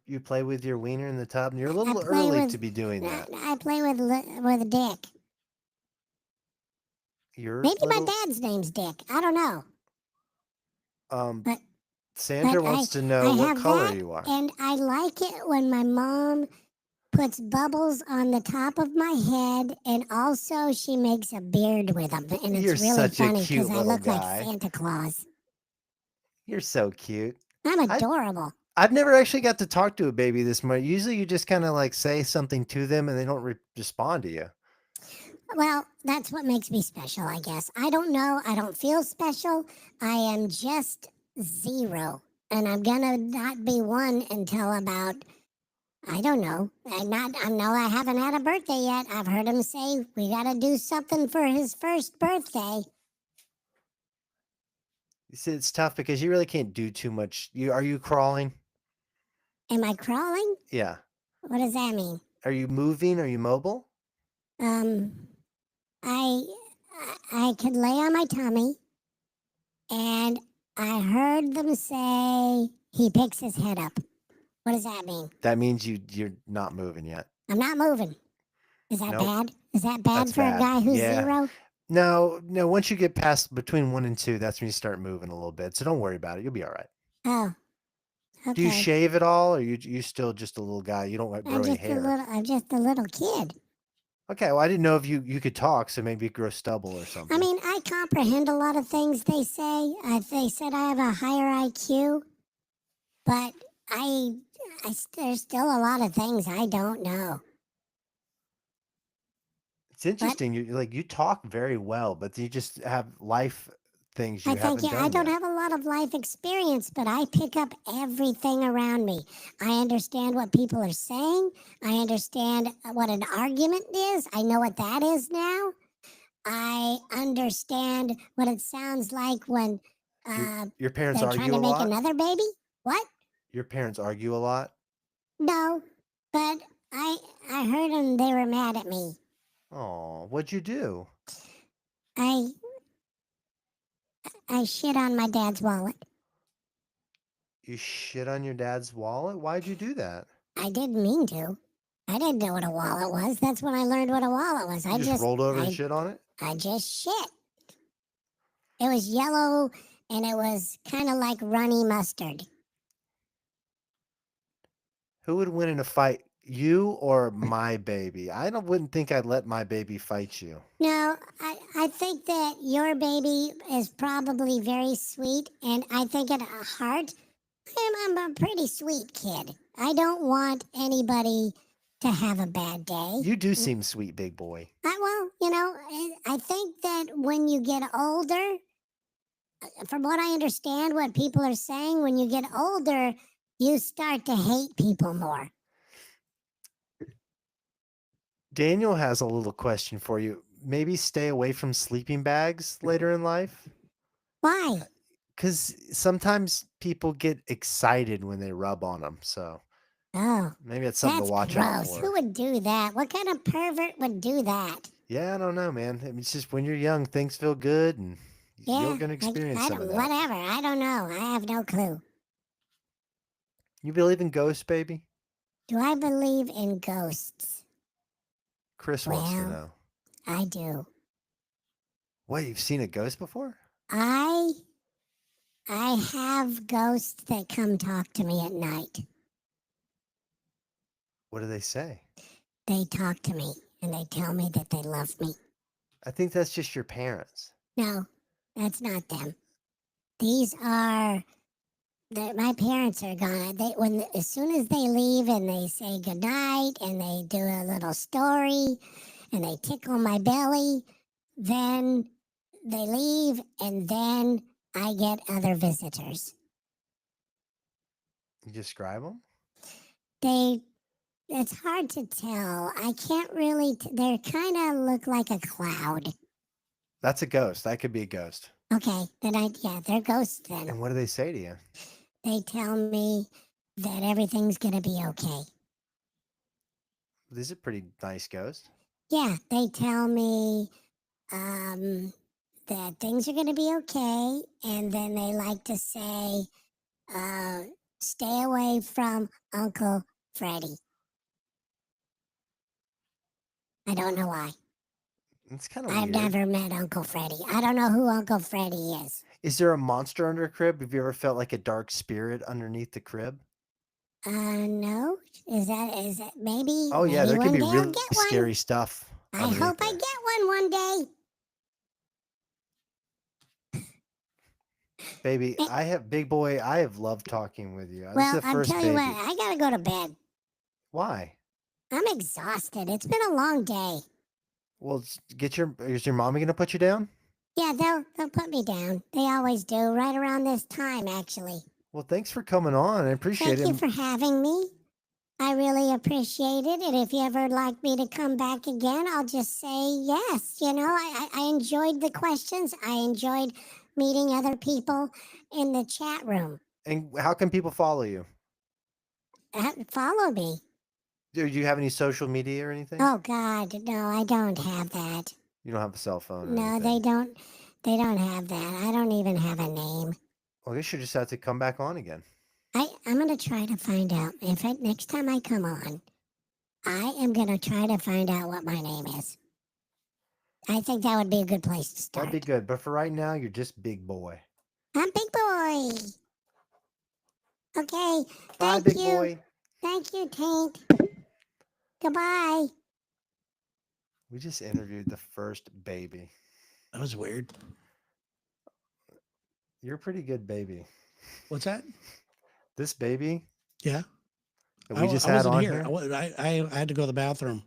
You play with your wiener in the tub, and you're a I little play early with- to be doing that. I play with Dick. You're Maybe little, my dad's name's Dick. I don't know. but- Sandra but wants to I know what have color that, you are. And I like it when my mom puts bubbles on the top of my head, and also she makes a beard with them. And it's You're really such a funny cute because I little look guy. like Santa Claus. You're so cute. I'm adorable. I've never actually got to talk to a baby this much. Usually you just kind of like say something to them and they don't respond to you. Well, that's what makes me special, I guess. I don't know. I don't feel special. I am just 0. And I'm gonna not be 1 until about, I don't know. I know I haven't had a birthday yet. I've heard him say we gotta do something for his first birthday. You see, it's tough because you really can't do too much. Are you crawling? Am I crawling? Yeah. What does that mean? Are you moving? Are you mobile? I could lay on my tummy, and I heard them say he picks his head up. What does that mean? That means you're not moving yet. I'm not moving. Is that Nope. bad? Is that bad That's for bad. a guy who's Yeah. 0? No. Once you get past between 1 and 2, that's when you start moving a little bit. So don't worry about it. You'll be all right. Oh, Do you Okay. shave at all, or you still just a little guy? You don't grow any hair. I'm just a little kid. Okay, well, I didn't know if you could talk, so maybe you grow stubble or something. I mean, I comprehend a lot of things they say. They said I have a higher IQ, but there's still a lot of things I don't know. It's interesting. You talk very well, but you just have life things you I haven't think done I don't yet. have a lot of life experience, but I pick up everything around me. I understand what people are saying. I understand what an argument is. I know what that is now. I understand what it sounds like when Your parents they're trying argue to a make lot. another baby. What? Your parents argue a lot. No, but I heard them. They were mad at me. Oh, what'd you do? I shit on my dad's wallet. You shit on your dad's wallet? Why'd you do that? I didn't mean to. I didn't know what a wallet was. That's when I learned what a wallet was. You just rolled over and shit on it? I just shit. It was yellow and it was kind of like runny mustard. Who would win in a fight, you or my baby? Wouldn't think I'd let my baby fight you. No, I think that your baby is probably very sweet, and I think at heart, I'm a pretty sweet kid. I don't want anybody to have a bad day. You do seem sweet, big boy. I think that when you get older, from what I understand, what people are saying, when you get older, you start to hate people more. Daniel has a little question for you. Maybe stay away from sleeping bags later in life? Why? Because sometimes people get excited when they rub on them. So Oh, maybe it's something that's to watch out gross. for. Who would do that? What kind of pervert would do that? Yeah, I don't know, man. I mean, it's just when you're young, things feel good, and you're going to experience some of that. Whatever. I don't know. I have no clue. You believe in ghosts, baby? Do I believe in ghosts? Chris wants to Well, know. I do. What, you've seen a ghost before? I have ghosts that come talk to me at night. What do they say? They talk to me and they tell me that they love me. I think that's just your parents. No, that's not them. These are my parents are gone. As soon as they leave and they say goodnight and they do a little story and they tickle my belly, then they leave and then I get other visitors. You describe them? It's hard to tell. I can't really. They kind of look like a cloud. That's a ghost. That could be a ghost. Okay, they're ghosts then. And what do they say to you? They tell me that everything's gonna be okay. These are pretty nice ghosts. Yeah, they tell me that things are gonna be okay, and then they like to say, "Stay away from Uncle Freddy." I don't know why. It's kind of I've weird. never met Uncle Freddy. I don't know who Uncle Freddy is. Is there a monster under a crib? Have you ever felt like a dark spirit underneath the crib? No. Is that maybe? Oh yeah, maybe there one can be day I'll really get one. scary stuff. I underneath hope I there. get one day. Baby, big boy, I have loved talking with you. This Well, is the I'm first telling you baby. what, I gotta go to bed. Why? I'm exhausted. It's been a long day. Well, is your mommy gonna put you down? Yeah, they'll put me down. They always do, right around this time, actually. Well, thanks for coming on. I appreciate Thank it. you for having me. I really appreciate it. And if you ever like me to come back again, I'll just say yes. I enjoyed the questions. I enjoyed meeting other people in the chat room. And how can people follow you? Follow me. Do you have any social media or anything? Oh God, no, I don't have that. You don't have a cell phone or No, anything? they don't. They don't have that. I don't even have a name. Well, I guess you just have to come back on again. I'm gonna try to find out. Next time I come on, I am gonna try to find out what my name is. I think that would be a good place to start. That'd be good. But for right now, you're just big boy. I'm big boy. Okay. Bye, Thank big you. boy. Thank you, Taint. Goodbye. We just interviewed the first baby. That was weird. You're a pretty good baby. What's that? This baby Yeah. that we just I had wasn't on here. here. I had to go to the bathroom.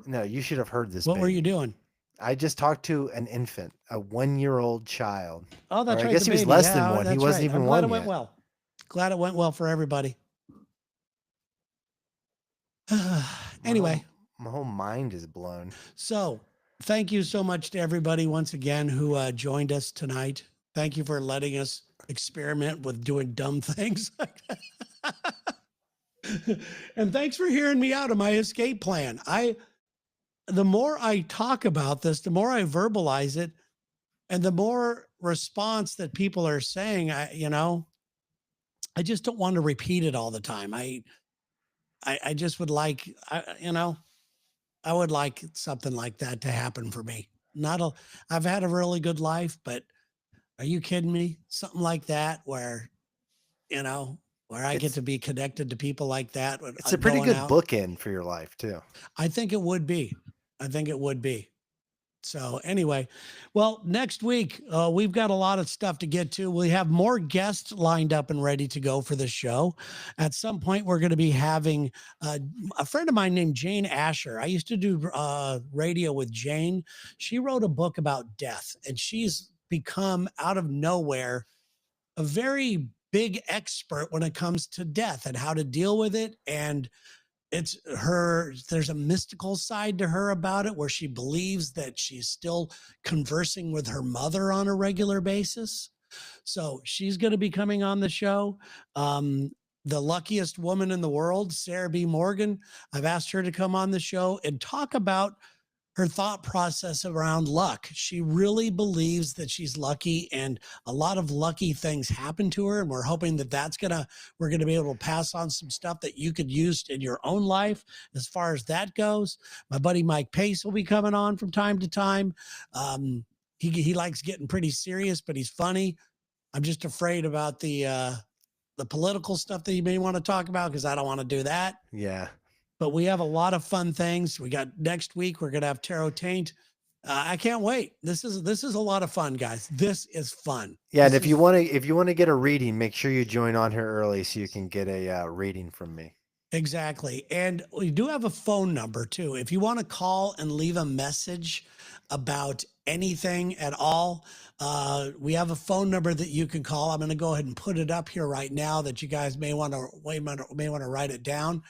No, you should have heard this. What were baby. you doing? I just talked to an infant, a 1-year-old child. Oh, that's Or I right. guess the he was baby. less Yeah, than one. He that's wasn't right. even I'm glad one it went yet. well. Glad it went well for everybody. Anyway, My whole mind is blown. so thank you so much to everybody once again who joined us tonight. Thank you for letting us experiment with doing dumb things. And thanks for hearing me out of my escape plan. The more I talk about this, the more I verbalize it, and the more response that people are saying, I just don't want to repeat it all the time. I just would like, I would like something like that to happen for me. I've had a really good life, but are you kidding me? Something like that where, where I get It's- to be connected to people like that. It's a pretty going good out. bookend for your life, too. I think it would be. So anyway, well, next week, we've got a lot of stuff to get to. We have more guests lined up and ready to go for the show. At some point, we're going to be having a friend of mine named Jane Asher. I used to do radio with Jane. She wrote a book about death, and she's become out of nowhere a very big expert when it comes to death and how to deal with it. And there's a mystical side to her about it, where she believes that she's still conversing with her mother on a regular basis. So she's going to be coming on the show. The luckiest woman in the world, Sarah B. Morgan, I've asked her to come on the show and talk about her thought process around luck. She really believes that she's lucky, and a lot of lucky things happen to her. And we're hoping that we're going to be able to pass on some stuff that you could use in your own life as far as that goes. My buddy Mike Pace will be coming on from time to time. He likes getting pretty serious, but he's funny. I'm just afraid about the political stuff that you may want to talk about, because I don't want to do that. Yeah. But we have a lot of fun things. We got next week, we're going to have Tarot Taint. I can't wait. This is a lot of fun, guys. This is fun. Yeah, and This if you want to get a reading, make sure you join on here early so you can get a reading from me. Exactly. And we do have a phone number too. If you want to call and leave a message about anything at all, we have a phone number that you can call. I'm going to go ahead and put it up here right now that you guys may want to write it down.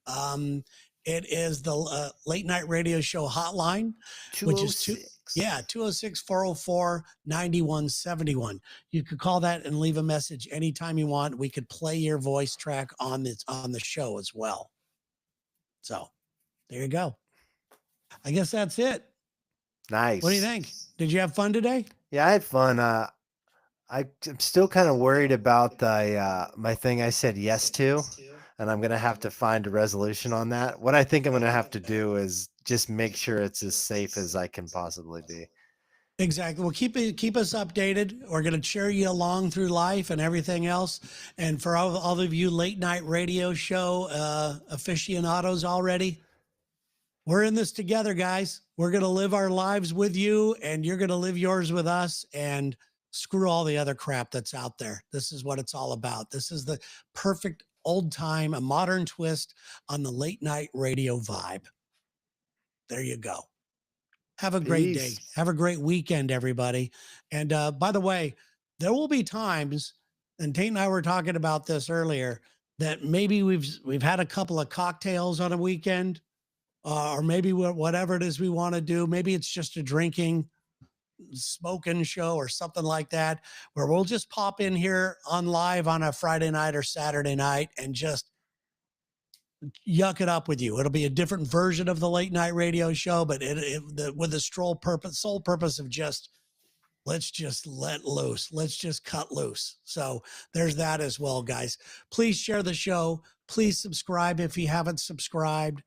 It is the Late Night Radio Show hotline, which is 206-404-9171. You could call that and leave a message anytime you want. We could play your voice track on the show as well. So there you go. I guess that's it. Nice. What do you think? Did you have fun today? Yeah, I had fun. I'm still kind of worried about my thing I said yes to, and I'm going to have to find a resolution on that. What I think I'm going to have to do is just make sure it's as safe as I can possibly be. Exactly. Well, keep us updated. We're going to cheer you along through life and everything else. And for all of you late night radio show aficionados already, we're in this together, guys. We're going to live our lives with you, and you're going to live yours with us, and screw all the other crap that's out there. This is what it's all about. This is the perfect old time, a modern twist on the late night radio vibe. There you go. Have a great day. Peace. Have a great weekend, everybody. And by the way, there will be times, and Tate and I were talking about this earlier, that maybe we've had a couple of cocktails on a weekend, or maybe whatever it is we want to do. Maybe it's just a drinking, smoking show or something like that, where we'll just pop in here on live on a Friday night or Saturday night and just yuck it up with you. It'll be a different version of the late night radio show, but with the sole purpose of let's just let loose. Let's just cut loose. So there's that as well, guys. Please share the show. Please subscribe if you haven't subscribed.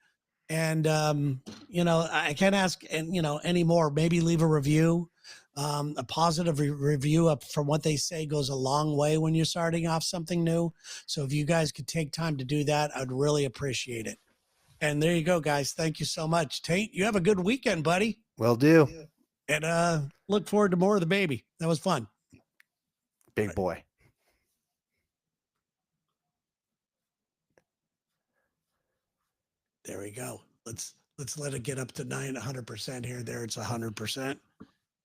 And, I can't ask any more. Maybe leave a review. A positive review up from what they say goes a long way when you're starting off something new. So if you guys could take time to do that, I'd really appreciate it. And there you go, guys. Thank you so much. Tate, you have a good weekend, buddy. Will do. And look forward to more of the baby. That was fun. Big boy. There we go. Let's let it get up to 100% here. There it's 100%.